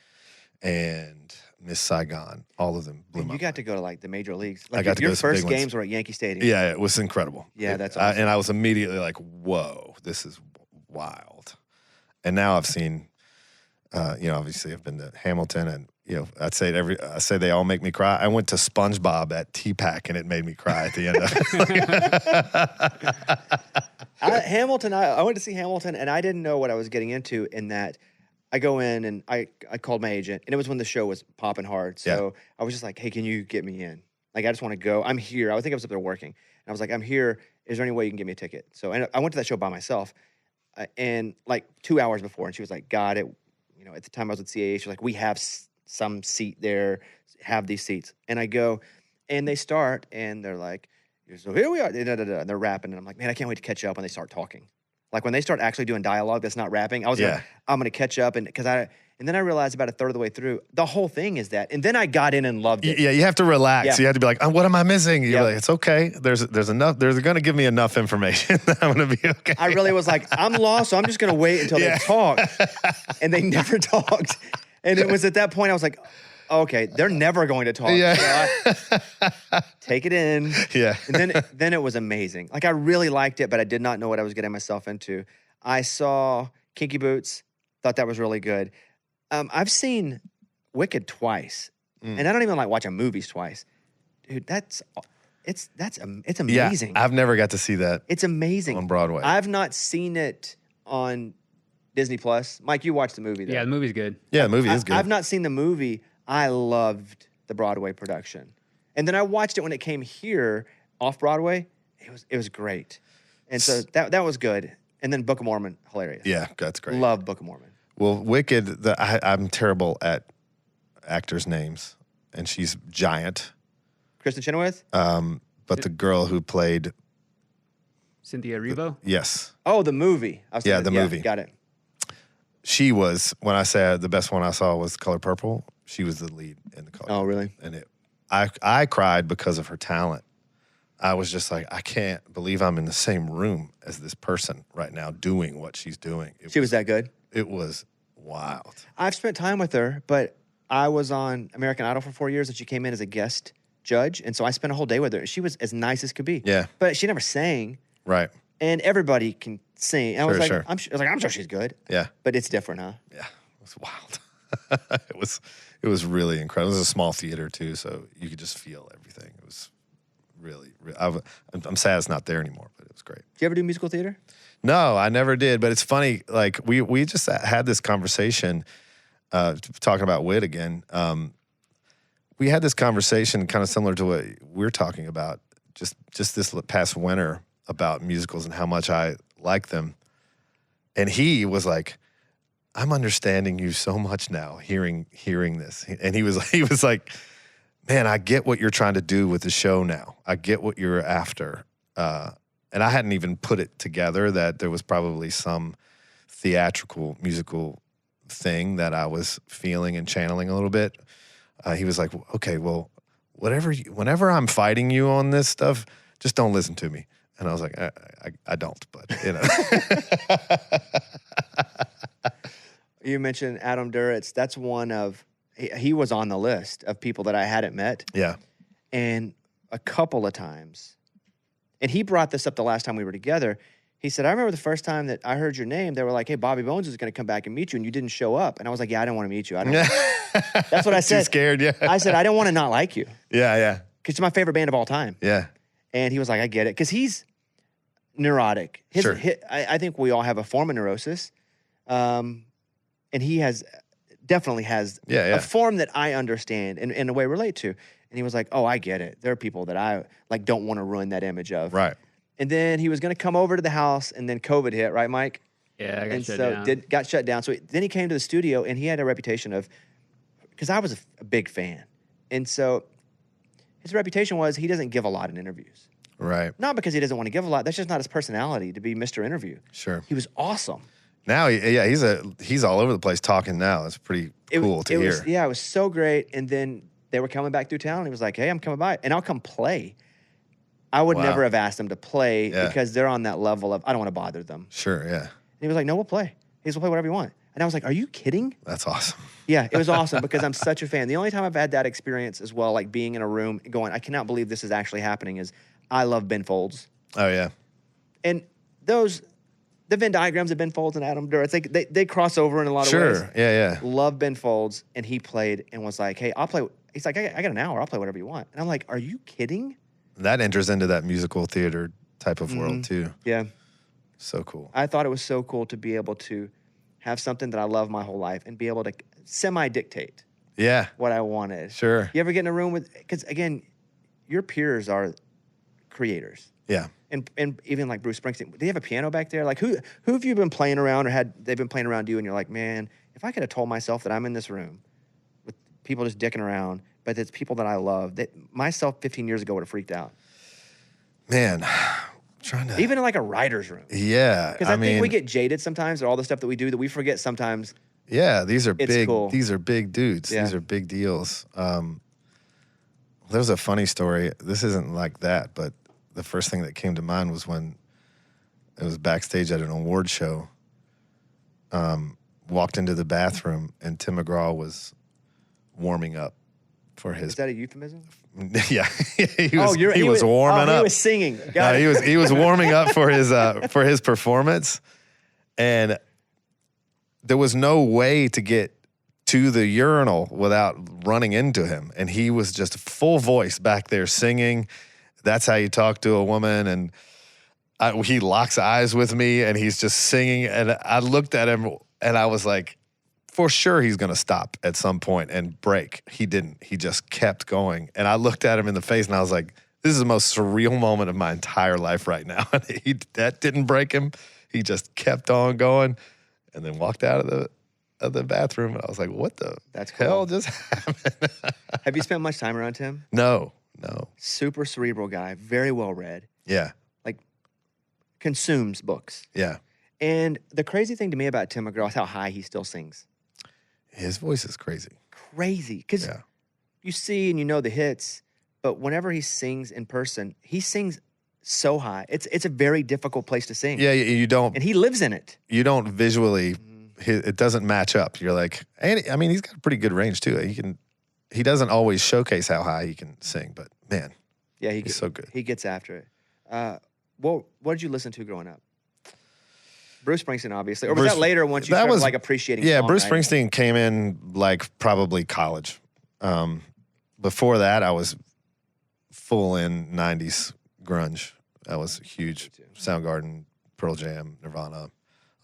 and Miss Saigon. All of them blew my mind. You got to go to the major leagues. I got to go your to some first big ones. games were at Yankee Stadium. Yeah, it was incredible. Yeah, that's awesome. And I was immediately like, whoa, this is wild. And now I've seen, obviously I've been to Hamilton, and I say they all make me cry. I went to SpongeBob at TPAC, and it made me cry at the end of it. Hamilton, I went to see Hamilton, and I didn't know what I was getting into in that. I go in, and I called my agent, and it was when the show was popping hard. So I was just like, hey, can you get me in? I just want to go. I'm here. I think I was up there working. And I was like, I'm here. Is there any way you can get me a ticket? So I went to that show by myself, and 2 hours before, and she was like, got it. At the time I was with CAA, she was like, we have some seat there. Have these seats. And I go, and they start, and they're like, So here we are. And they're rapping, and I'm like, man, I can't wait to catch up when they start talking. Like when they start actually doing dialogue that's not rapping, I was like, I'm going to catch up. And then I realized about a third of the way through, the whole thing is that. And then I got in and loved it. Yeah, you have to relax. Yeah. You have to be like, what am I missing? You're like, it's okay. There's enough. They're going to give me enough information that I'm going to be okay. I really was like, I'm lost, so I'm just going to wait until they talk. And they never talked. And it was at that point I was like, okay, they're never going to talk. Yeah. So take it in. Yeah. And then it was amazing. Like I really liked it, but I did not know what I was getting myself into. I saw Kinky Boots, thought that was really good. I've seen Wicked twice, and I don't even like watching movies twice. Dude, it's amazing. Yeah, I've never got to see that. It's amazing on Broadway. I've not seen it on Disney Plus. Mike, you watched the movie though. Yeah, the movie's good. Yeah, the movie is good. I've not seen the movie. I loved the Broadway production. And then I watched it when it came here off Broadway. It was great. And so that was good. And then Book of Mormon, hilarious. Yeah, that's great. Love Book of Mormon. Well, Wicked, I'm terrible at actors' names, and she's giant. Kristen Chenoweth? But the girl who played... Cynthia Erivo? Yes. Oh, the movie. The movie. Got it. She was, when I say the best one I saw was Color Purple, she was the lead in the Color Oh, really? And I cried because of her talent. I was just like, I can't believe I'm in the same room as this person right now doing what she's doing. She was that good? It was wild. I've spent time with her, but I was on American Idol for 4 years, and she came in as a guest judge, and so I spent a whole day with her. She was as nice as could be. Yeah. But she never sang. Right. And everybody can sing. And I was like, Sure. I'm sure she's good. Yeah. But it's different, huh? Yeah. It was wild. It was really incredible. It was a small theater too, so you could just feel everything. It was really I'm sad it's not there anymore, but it was great. Did you ever do musical theater? No, I never did. But it's funny, like we just had this conversation, talking about wit again. We had this conversation kind of similar to what we're talking about just this past winter about musicals and how much I like them. And he was like, I'm understanding you so much now, hearing this. And he was like, man, I get what you're trying to do with the show now. I get what you're after. And I hadn't even put it together that there was probably some theatrical musical thing that I was feeling and channeling a little bit. He was like, okay, well, whenever I'm fighting you on this stuff, just don't listen to me. And I was like, I don't, but you know. You mentioned Adam Duritz. That's one of, he was on the list of people that I hadn't met. Yeah. And a couple of times, and he brought this up the last time we were together. He said, I remember the first time that I heard your name, they were like, hey, Bobby Bones is going to come back and meet you, and you didn't show up. And I was like, yeah, I don't want to meet you. I don't. That's what I said. Too scared, yeah. I said, I don't want to not like you. Yeah. Because you're my favorite band of all time. Yeah. And he was like, I get it. Because he's neurotic. Sure. I think we all have a form of neurosis. And he definitely has a form that I understand and in a way relate to. And he was like, oh, I get it. There are people that I like don't want to ruin that image of. Right. And then he was going to come over to the house, and then COVID hit, right, Mike? Yeah, I got and shut so down. got shut down. So then he came to the studio, and he had a reputation of, because I was a big fan. And so his reputation was he doesn't give a lot in interviews. Right. Not because he doesn't want to give a lot. That's just not his personality to be Mr. Interview. Sure. He was awesome. Now, he's all over the place talking now. It's pretty cool to hear. It was so great. And then they were coming back through town, and he was like, hey, I'm coming by, and I'll come play. I would never have asked them to play because they're on that level of, I don't want to bother them. Sure, yeah. And he was like, no, we'll play. We'll play whatever you want. And I was like, are you kidding? That's awesome. Yeah, it was awesome because I'm such a fan. The only time I've had that experience as well, like being in a room going, I cannot believe this is actually happening, is I love Ben Folds. Oh, yeah. And the Venn diagrams of Ben Folds and Adam Duritz, they cross over in a lot of ways. Sure, yeah. Love Ben Folds, and he played and was like, hey, I'll play. He's like, I got an hour. I'll play whatever you want. And I'm like, are you kidding? That enters into that musical theater type of world, too. Yeah. So cool. I thought it was so cool to be able to have something that I love my whole life and be able to semi-dictate what I wanted. Sure. You ever get in a room with, because again, your peers are creators. Yeah. And even like Bruce Springsteen, do you have a piano back there? Like who have you been playing around or they've been playing around you and you're like, man, if I could have told myself that I'm in this room with people just dicking around, but it's people that I love, that myself 15 years ago would have freaked out. Man, trying to Even in like a writer's room. Yeah, Because I think we get jaded sometimes at all the stuff that we do that we forget sometimes. Yeah, these are It's big. cool. These are big dudes. Yeah. These are big deals. There's a funny story. This isn't like that, but the first thing that came to mind was when it was backstage at an award show. Walked into the bathroom and Tim McGraw was warming up for his. Is that a euphemism? Yeah, he was warming up. He was singing. He was warming up for his performance, and there was no way to get to the urinal without running into him, and he was just full voice back there singing. That's how you talk to a woman, and he locks eyes with me, and he's just singing, and I looked at him, and I was like, for sure he's going to stop at some point and break. He didn't. He just kept going. And I looked at him in the face and I was like, this is the most surreal moment of my entire life right now. That didn't break him. He just kept on going and then walked out of the bathroom. And I was like, what the hell just happened? Have you spent much time around him? No. Super cerebral guy, very well read. Yeah. Like consumes books. Yeah. And the crazy thing to me about Tim McGraw is how high he still sings. His voice is crazy. Crazy. Because you see and you know the hits, but whenever he sings in person, he sings so high. It's a very difficult place to sing. Yeah, you don't. And he lives in it. You don't visually, it doesn't match up. You're like, and I mean, he's got a pretty good range too. He doesn't always showcase how high he can sing, but man, he's so good. He gets after it. What did you listen to growing up? Bruce Springsteen, obviously. Or was that later once you started like appreciating Yeah, songwriting? Bruce Springsteen came in like probably college. Before that, I was full in 90s grunge. I was huge. Soundgarden, Pearl Jam, Nirvana,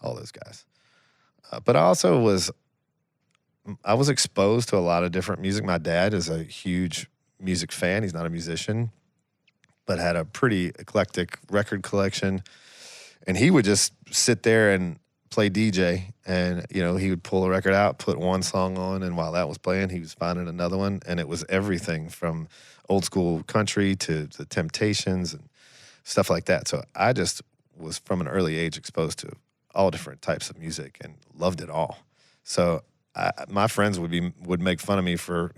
all those guys. But I also was exposed to a lot of different music. My dad is a huge music fan. He's not a musician, but had a pretty eclectic record collection. And he would just sit there and play DJ, and he would pull a record out, put one song on, and while that was playing, he was finding another one, and it was everything from old school country to the Temptations and stuff like that. So I just was from an early age exposed to all different types of music and loved it all. So my friends would make fun of me for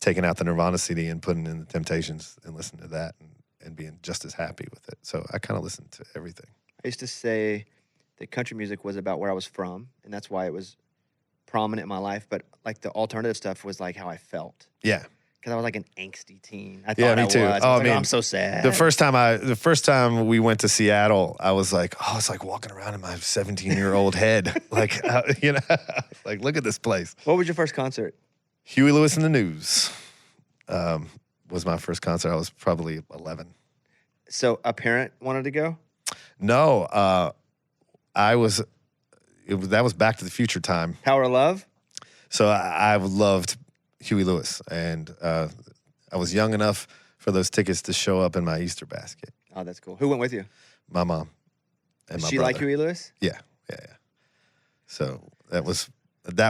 taking out the Nirvana CD and putting in the Temptations and listening to that and being just as happy with it. So I kind of listened to everything. I used to say that country music was about where I was from, and that's why it was prominent in my life. But like the alternative stuff was like how I felt. Yeah. Because I was like an angsty teen. I thought me too. I was like, I'm so sad. The first time we went to Seattle, I was like, it's like walking around in my 17-year-old head. Like, like, look at this place. What was your first concert? Huey Lewis and the News was my first concert. I was probably 11. So a parent wanted to go? No, that was Back to the Future time. Power of Love? So I loved Huey Lewis, and I was young enough for those tickets to show up in my Easter basket. Oh, that's cool. Who went with you? My mom and my She brother. like Huey Lewis? Yeah. So that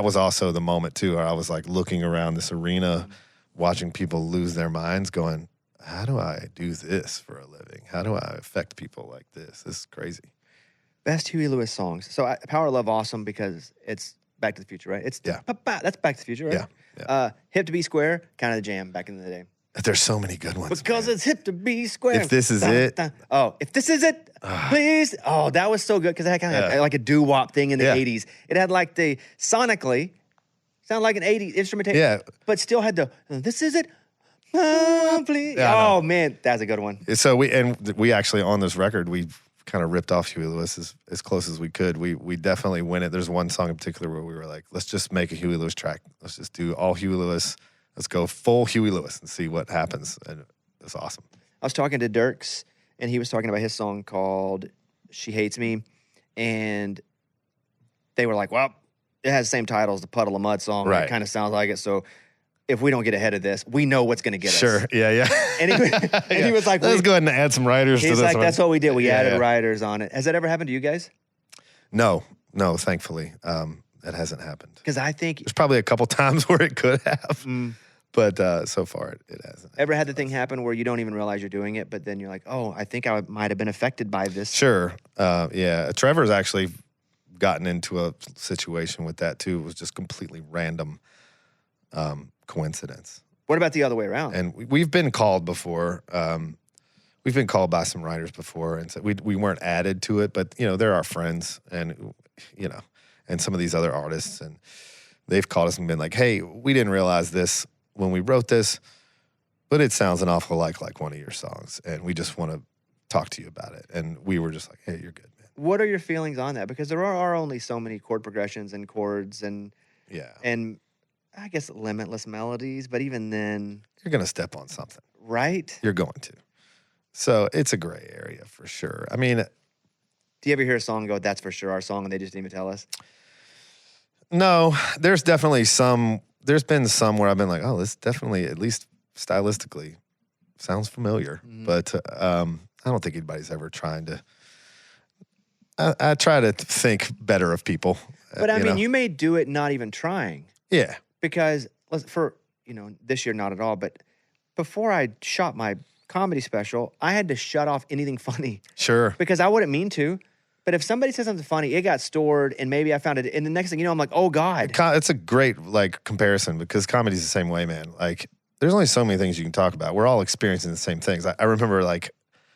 was also the moment too, where I was like looking around this arena, watching people lose their minds, going, how do I do this for a living? How do I affect people like this? This is crazy. Best Huey Lewis songs. So Power of Love, awesome because it's Back to the Future, right? It's that's Back to the Future, right? Yeah. Hip to Be Square, kind of the jam back in the day. There's so many good ones. Because it's hip to be square. If This Is It. Oh, if this is it, please. Oh, that was so good because it had kind of like a doo-wop thing in the 80s. It had like the sonically, sounded like an 80s instrumentation, but still had the, this is it, please. Oh, man, that's a good one. So we actually, on this record, we kind of ripped off Huey Lewis as close as we could. We definitely went it. There's one song in particular where we were like, let's just make a Huey Lewis track. Let's just do all Huey Lewis. Let's go full Huey Lewis and see what happens. And it's awesome. I was talking to Dirks, and he was talking about his song called She Hates Me. And they were like, well, it has the same title as the Puddle of Mud song. Right. It kind of sounds like it. So if we don't get ahead of this, we know what's going to get us. Sure. Yeah. And he was like, let's go ahead and add some writers to this one. He's like, one. that's what we did. We added writers on it. Has that ever happened to you guys? No, thankfully. That hasn't happened. Because I think there's probably a couple times where it could have. But so far it hasn't. Ever had the thing happen where you don't even realize you're doing it, but then you're like, oh, I think I might have been affected by this? Sure. Yeah. Trevor's actually gotten into a situation with that too. It was just completely random coincidence. What about the other way around? And we've been called before. We've been called by some writers before, and so we weren't added to it, but they're our friends, and and some of these other artists, and they've called us and been like, "Hey, we didn't realize this when we wrote this, but it sounds an awful like one of your songs, and we just want to talk to you about it." And we were just like, "Hey, you're good, man." What are your feelings on that? Because there are only so many chord progressions and chords and I guess limitless melodies, but even then, you're gonna step on something, right? You're going to. So it's a gray area for sure. I mean, do you ever hear a song and go, "That's for sure our song," and they just didn't even tell us? No, there's definitely some. There's been some where I've been like, "Oh, this definitely, at least stylistically, sounds familiar." Mm-hmm. But I don't think anybody's ever trying to. I try to think better of people. But I mean, you may do it not even trying. Yeah. Because for this year not at all, but before I shot my comedy special, I had to shut off anything funny. Sure. Because I wouldn't mean to. But if somebody says something funny, it got stored, and maybe I found it, and the next thing you know, I'm like, oh God. It's a great comparison because comedy's the same way, man. Like, there's only so many things you can talk about. We're all experiencing the same things. I remember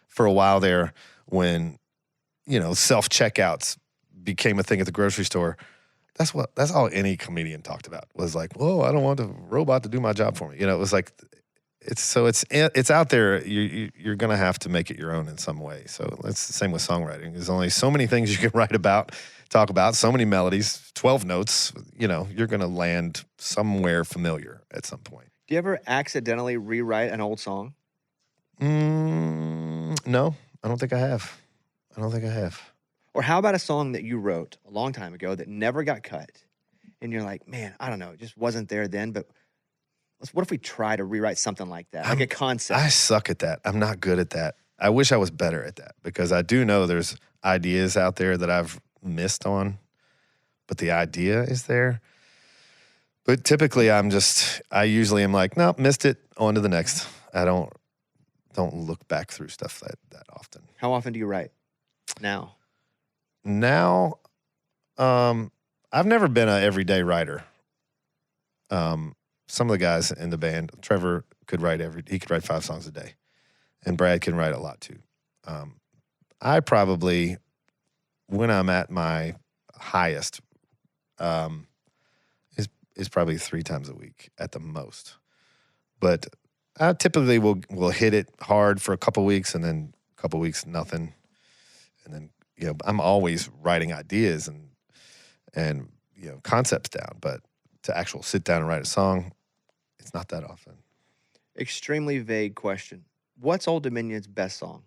for a while there when self checkouts became a thing at the grocery store. That's all any comedian talked about was like, "Whoa, I don't want the robot to do my job for me." It was like, it's out there. You're gonna have to make it your own in some way. So it's the same with songwriting. There's only so many things you can write about, talk about, so many melodies, 12 notes. You're gonna land somewhere familiar at some point. Do you ever accidentally rewrite an old song? No, I don't think I have. Or how about a song that you wrote a long time ago that never got cut? And you're like, man, I don't know, it just wasn't there then, but what if we try to rewrite something like that, like a concept? I suck at that. I'm not good at that. I wish I was better at that because I do know there's ideas out there that I've missed on, but the idea is there. But typically I usually am like, nope, missed it, on to the next. I don't look back through stuff that often. How often do you write now? Now, I've never been an everyday writer. Some of the guys in the band, Trevor could write 5 songs a day, and Brad can write a lot too. I probably, when I'm at my highest, is probably 3 times a week at the most. But I typically will hit it hard for a couple weeks, and then a couple weeks nothing, and then I'm always writing ideas and concepts down, but to actually sit down and write a song, it's not that often. Extremely vague question. What's Old Dominion's best song?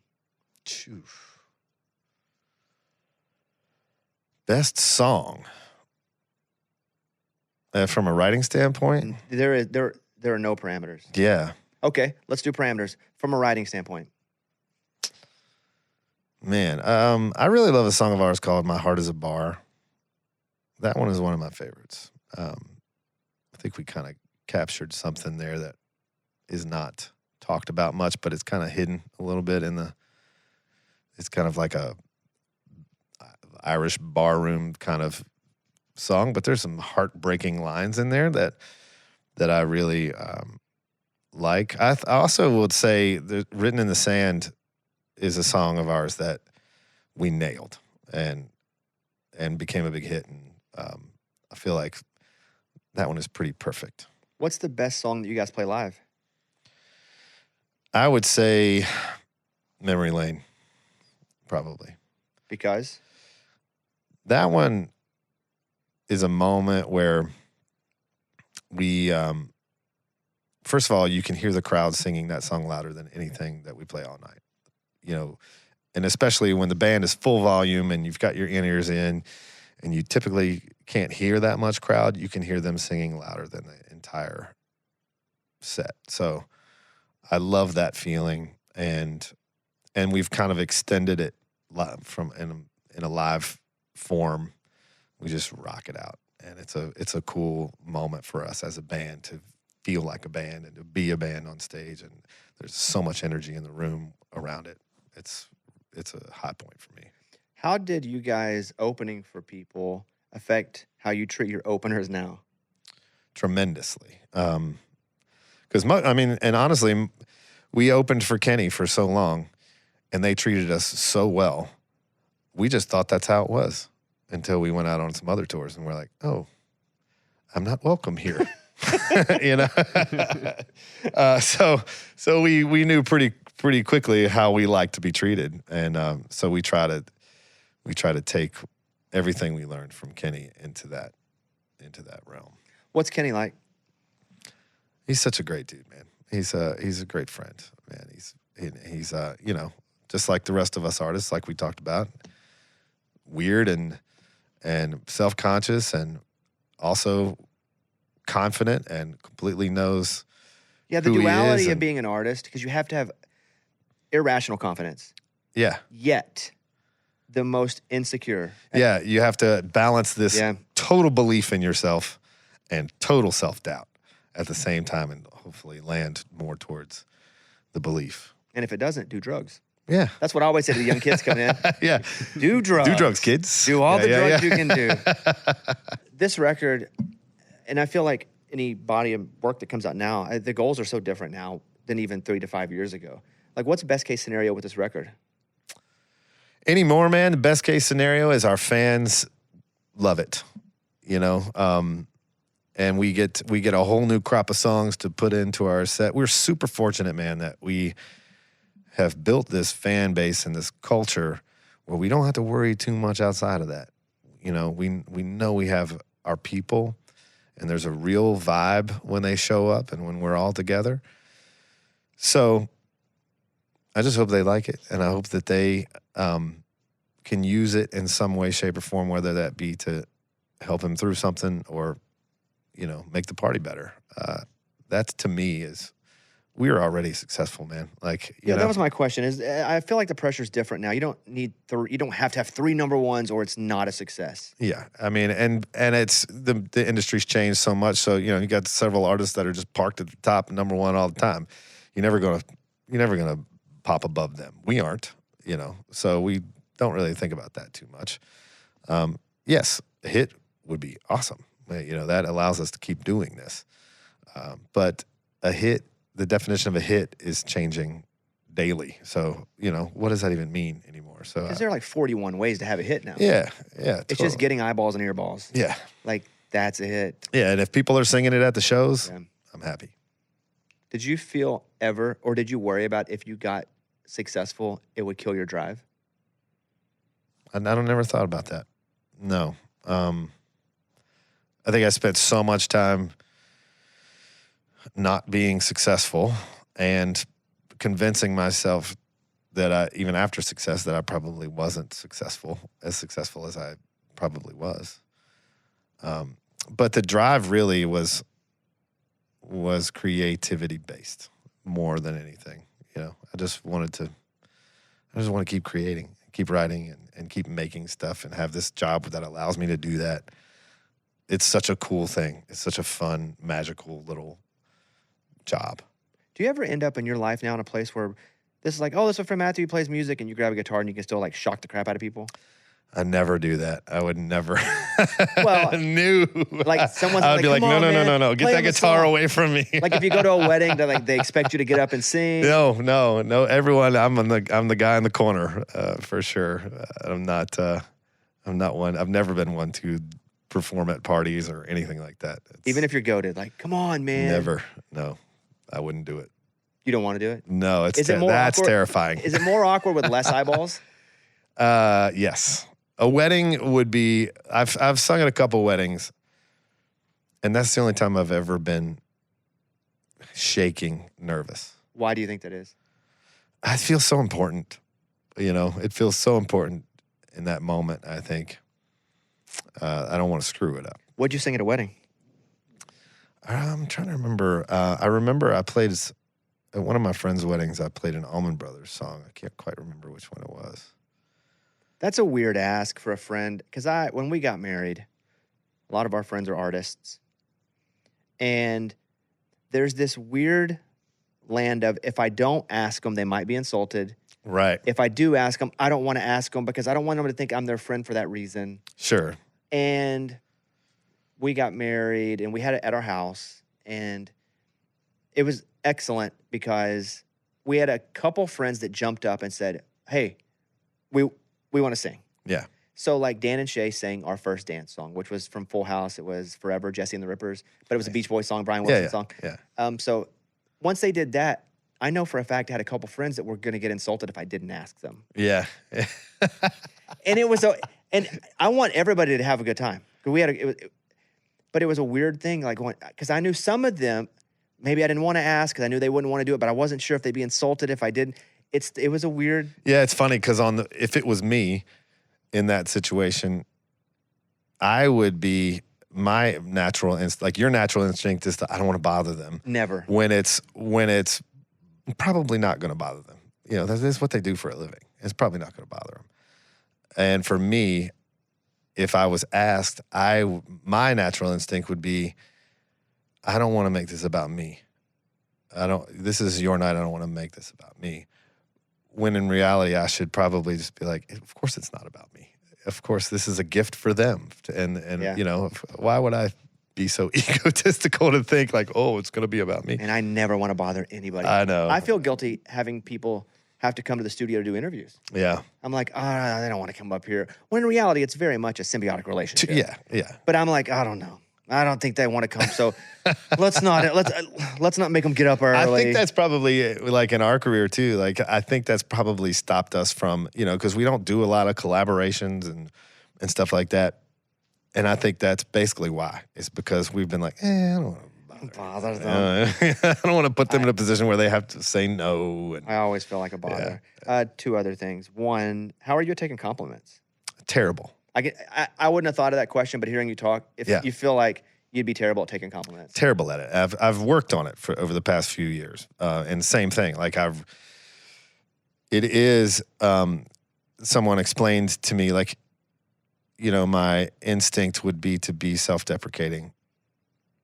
Best song from a writing standpoint? There are no parameters. Yeah. Okay, let's do parameters from a writing standpoint. Man, I really love a song of ours called "My Heart Is a Bar." That one is one of my favorites. I think we kind of captured something there that is not talked about much, but it's kind of hidden a little bit it's kind of like a Irish barroom kind of song, but there's some heartbreaking lines in there that I really like. I also would say that "Written in the Sand" is a song of ours that we nailed and became a big hit, and I feel like that one is pretty perfect. What's the best song that you guys play live? I would say "Memory Lane," probably. Because? That one is a moment where we, first of all, you can hear the crowd singing that song louder than anything that we play all night. And especially when the band is full volume and you've got your in-ears in and you typically can't hear that much crowd, you can hear them singing louder than the entire set. So I love that feeling, and we've kind of extended it from in a live form. We just rock it out, and it's a cool moment for us as a band to feel like a band and to be a band on stage. And there's so much energy in the room around it. It's a high point for me. How did you guys opening for people affect how you treat your openers now? Tremendously. Because, and honestly, we opened for Kenny for so long, and they treated us so well. We just thought that's how it was until we went out on some other tours, and we're like, oh, I'm not welcome here. So we knew pretty quickly how we like to be treated, and so we try to take everything we learned from Kenny into that realm. What's Kenny like? He's such a great dude, man. He's a great friend, man. He's just like the rest of us artists, like we talked about, weird and self-conscious, and also confident and completely knows. Yeah, the who he duality is of being an artist, because you have to have irrational confidence. Yeah. Yet, the most insecure. Yeah, you have to balance this total belief in yourself and total self-doubt at the same time, and hopefully land more towards the belief. And if it doesn't, do drugs. Yeah. That's what I always say to the young kids coming in. Yeah. Do drugs. Do drugs, kids. Do all the drugs you can do. This record, and I feel like any body of work that comes out now, the goals are so different now than even 3 to 5 years ago. Like, what's best case scenario with this record? Anymore, man, the best case scenario is our fans love it, and we get a whole new crop of songs to put into our set. We're super fortunate, man, that we have built this fan base and this culture where we don't have to worry too much outside of that. We know we have our people, and there's a real vibe when they show up and when we're all together. So I just hope they like it, and I hope that they can use it in some way, shape, or form, whether that be to help them through something or, make the party better. That, to me, is we are already successful, man. That was my question. I feel like the pressure's different now. You don't have to have 3 number ones or it's not a success. Yeah, I mean, and it's the industry's changed so much. So you got several artists that are just parked at the top, number one all the time. You're never gonna pop above them. We aren't, So we don't really think about that too much. Yes, a hit would be awesome. That allows us to keep doing this. But a hit, the definition of a hit is changing daily. So, what does that even mean anymore? So, because there are like 41 ways to have a hit now. Yeah. It's just getting eyeballs and earballs. Yeah. That's a hit. Yeah, and if people are singing it at the shows, I'm happy. Did you feel ever, or did you worry about if you got successful, it would kill your drive? I never thought about that. No. I think I spent so much time not being successful and convincing myself that even after success, that I probably wasn't as successful as I probably was. But the drive really was creativity based more than anything. I just want to keep creating, keep writing, and keep making stuff, and have this job that allows me to do that. It's such a cool thing. It's such a fun, magical little job. Do you ever end up in your life now in a place where this is like, oh, this is from Matthew, he plays music, and you grab a guitar and you can still shock the crap out of people? I never do that. I would never. Well, no. Someone's I would be like, no. Get that guitar away from me. If you go to a wedding, they expect you to get up and sing. No. Everyone, I'm the guy in the corner for sure. I'm not one. I've never been one to perform at parties or anything like that. Even if you're goated, come on, man. Never. No, I wouldn't do it. You don't want to do it? No, that's terrifying. Is it more awkward with less eyeballs? Yes. A wedding would be. I've sung at a couple weddings, and that's the only time I've ever been shaking, nervous. Why do you think that is? I feel so important. It feels so important in that moment. I think I don't want to screw it up. What'd you sing at a wedding? I'm trying to remember. I remember I played at one of my friends' weddings. I played an Allman Brothers song. I can't quite remember which one it was. That's a weird ask for a friend, because when we got married, a lot of our friends are artists, and there's this weird land of if I don't ask them, they might be insulted. Right. If I do ask them, I don't want to ask them because I don't want them to think I'm their friend for that reason. Sure. And we got married and we had it at our house, and it was excellent because we had a couple friends that jumped up and said, hey, we want to sing. Yeah. So like Dan and Shay sang our first dance song, which was from Full House. It was Forever, Jesse and the Rippers, but it was a Beach Boys song, Brian Wilson song. Yeah. So once they did that, I know for a fact I had a couple friends that were going to get insulted if I didn't ask them. Yeah. And and I want everybody to have a good time. But it was a weird thing, like, because I knew some of them, maybe I didn't want to ask because I knew they wouldn't want to do it, but I wasn't sure if they'd be insulted if I didn't. It was a weird. Yeah, it's funny because if it was me in that situation, I would be my natural instinct. Like your natural instinct is I don't want to bother them. Never. When it's probably not going to bother them. You know, that's what they do for a living. It's probably not going to bother them. And for me, if I was asked, my natural instinct would be, I don't want to make this about me. This is your night. I don't want to make this about me. When in reality, I should probably just be like, of course it's not about me. Of course, this is a gift for them. And you know, why would I be so egotistical to think like, oh, it's going to be about me? And I never want to bother anybody. I know. I feel guilty having people have to come to the studio to do interviews. Yeah. I'm like, they don't want to come up here. When in reality, it's very much a symbiotic relationship. Yeah. But I'm like, I don't know. I don't think they want to come. So let's not make them get up early. I think that's probably like in our career too. Like I think that's probably stopped us from, you know, because we don't do a lot of collaborations and stuff like that. And I think that's basically why. It's because we've been like, I don't want to bother them. I don't want to put them in a position where they have to say no. And I always feel like a bother. Two other things. One, how are you at taking compliments? Terrible. I wouldn't have thought of that question, but hearing you talk, if you feel like you'd be terrible at taking compliments. Terrible at it. I've worked on it over the past few years. And same thing. Like it is, someone explained to me, like, you know, my instinct would be to be self-deprecating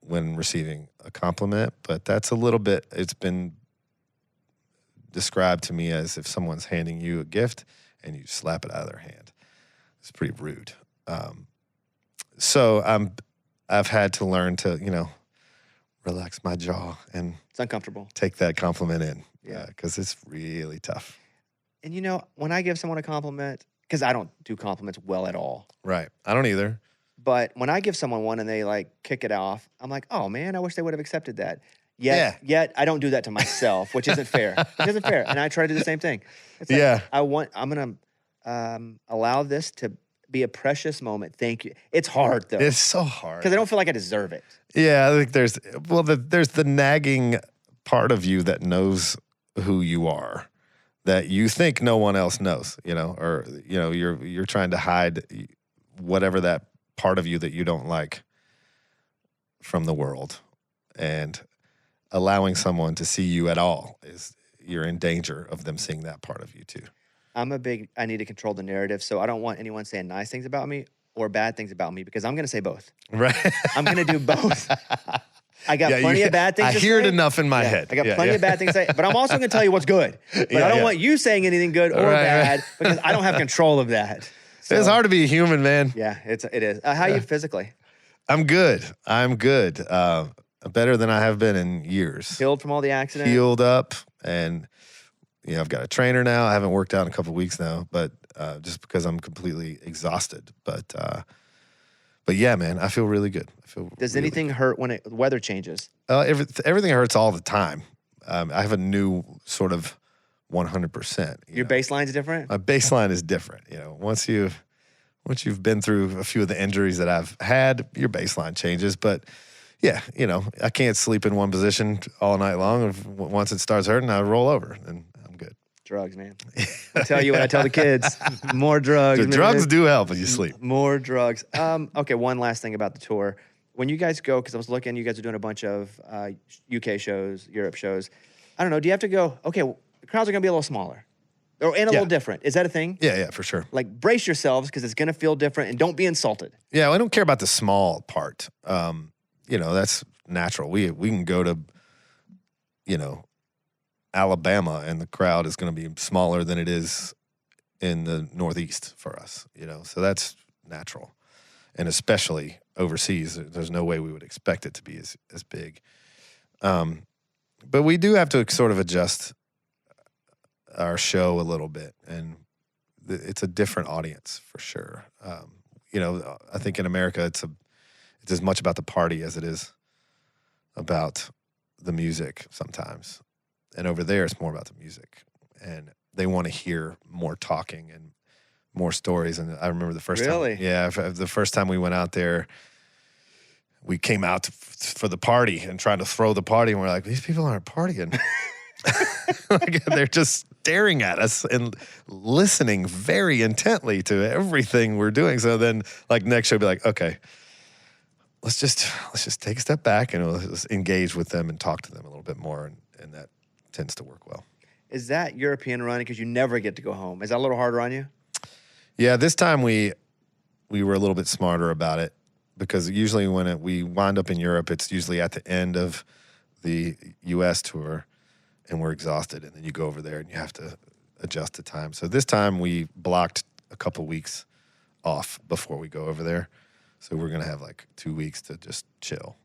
when receiving a compliment, but that's a little bit, it's been described to me as if someone's handing you a gift and you slap it out of their hand. It's pretty rude. So I've had to learn to, you know, relax my jaw and it's uncomfortable. Take that compliment in. Yeah. Because it's really tough. And you know, when I give someone a compliment, because I don't do compliments well at all. Right. I don't either. But when I give someone one and they like kick it off, I'm like, oh man, I wish they would have accepted that. Yet I don't do that to myself, which isn't fair. It isn't fair. And I try to do the same thing. It's like, I'm going to allow this to be a precious moment. Thank you. It's hard though. It's so hard. Because I don't feel like I deserve it. Yeah, I think there's the nagging part of you that knows who you are, that you think no one else knows, you know, or, you know, you're trying to hide whatever that part of you that you don't like from the world. And allowing someone to see you at all you're in danger of them seeing that part of you too. I need to control the narrative, so I don't want anyone saying nice things about me or bad things about me because I'm going to say both. Right. I'm going to do both. I got plenty of bad things to say. I hear it enough in my head. I got plenty of bad things to say, but I'm also going to tell you what's good. But I don't want you saying anything good or bad because I don't have control of that. So, it's hard to be a human, man. Yeah, it is. How are you physically? I'm good. Better than I have been in years. Healed from all the accidents? Healed up, and you know, I've got a trainer now. I haven't worked out in a couple of weeks now, but just because I'm completely exhausted. But yeah, man, I feel really good. Does anything hurt when the weather changes? Everything hurts all the time. I have a new sort of 100%. Your baseline's different? My baseline is different. You know, once you've been through a few of the injuries that I've had, your baseline changes. But yeah, you know, I can't sleep in one position all night long. Once it starts hurting, I roll over and I'm good. Drugs, man. I tell you what I tell the kids. More drugs. The drugs do help when you sleep. More drugs. Okay, one last thing about the tour. When you guys go, because I was looking, you guys are doing a bunch of UK shows, Europe shows. I don't know, do you have to go, okay, the crowds are going to be a little smaller and a little different. Is that a thing? Yeah, for sure. Like, brace yourselves because it's going to feel different and don't be insulted. Yeah, I don't care about the small part. You know, that's natural. We can go to Alabama, and the crowd is going to be smaller than it is in the Northeast for us, So that's natural. And especially overseas, there's no way we would expect it to be as big. But we do have to sort of adjust our show a little bit, and it's a different audience for sure. I think in America, it's as much about the party as it is about the music sometimes. And over there, it's more about the music. And they want to hear more talking and more stories. And I remember the first Really? time. Yeah, the first time we went out there, we came out for the party and tried to throw the party. And we're like, these people aren't partying. Like, they're just staring at us and listening very intently to everything we're doing. So then, like, next show, be like, okay, let's just take a step back and let's engage with them and talk to them a little bit more. And that tends to work well. Is that European running because you never get to go home? Is that a little harder on you? Yeah, this time we were a little bit smarter about it, because usually when we wind up in Europe, it's usually at the end of the U.S. tour, and we're exhausted, and then you go over there and you have to adjust the time. So this time we blocked a couple weeks off before we go over there. So we're going to have like 2 weeks to just chill.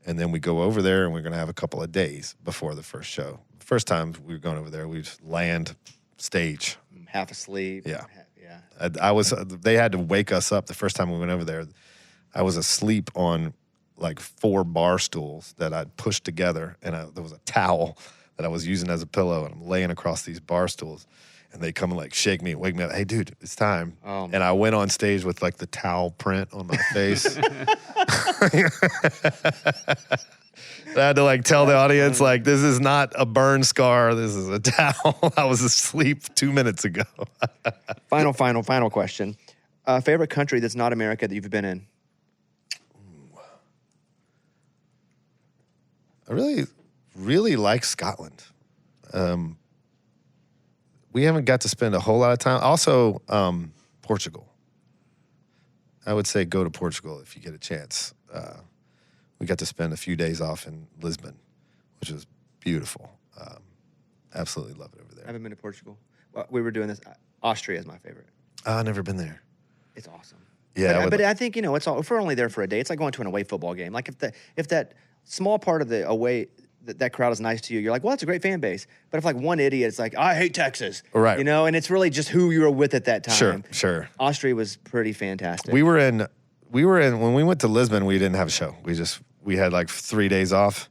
And then we go over there and we're going to have a couple of days before the first show. First time we were going over there, we just land stage. Half asleep. Yeah. Yeah. They had to wake us up the first time we went over there. I was asleep on like 4 bar stools that I'd pushed together, and there was a towel that I was using as a pillow, and I'm laying across these bar stools, and they come and like shake me and wake me up. Hey, dude, it's time. And I went on stage with like the towel print on my face. I had to like tell the audience, like, this is not a burn scar. This is a towel. I was asleep 2 minutes ago. Final question. Favorite country that's not America that you've been in? I really, really like Scotland. We haven't got to spend a whole lot of time. Also, Portugal. I would say go to Portugal if you get a chance. We got to spend a few days off in Lisbon, which was beautiful. Absolutely love it over there. I haven't been to Portugal. Well, we were doing this. Austria is my favorite. I've never been there. It's awesome. Yeah, but I think, it's all, if we're only there for a day, it's like going to an away football game. Like if that small part of the away, that crowd is nice to you, you're like, well, that's a great fan base. But if like one idiot is like, I hate Texas, right? And it's really just who you were with at that time. Sure. Austria was pretty fantastic. We were in when we went to Lisbon. We didn't have a show. We had like 3 days off,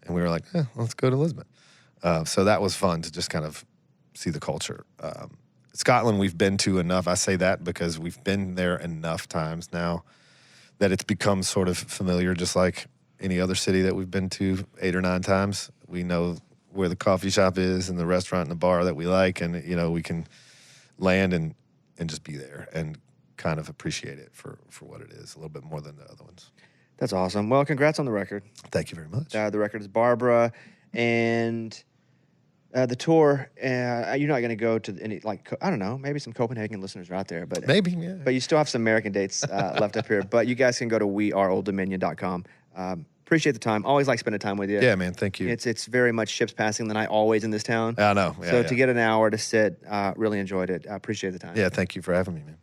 and we were like, let's go to Lisbon. So that was fun to just kind of see the culture. Scotland, we've been to enough. I say that because we've been there enough times now that it's become sort of familiar, just like any other city that we've been to 8 or 9 times. We know where the coffee shop is and the restaurant and the bar that we like, and we can land and just be there and kind of appreciate it for what it is a little bit more than the other ones. That's awesome. Well, congrats on the record. Thank you very much. The record is Barbara, and the tour. You're not going to go to any, like, I don't know, maybe some Copenhagen listeners are out there, but maybe, yeah. But you still have some American dates left up here. But you guys can go to weareolddominion.com. Appreciate the time. Always like spending time with you. Yeah, man. Thank you. It's very much ships passing the night always in this town. I know. Yeah, so to get an hour to sit, really enjoyed it. I appreciate the time. Yeah, thank you for having me, man.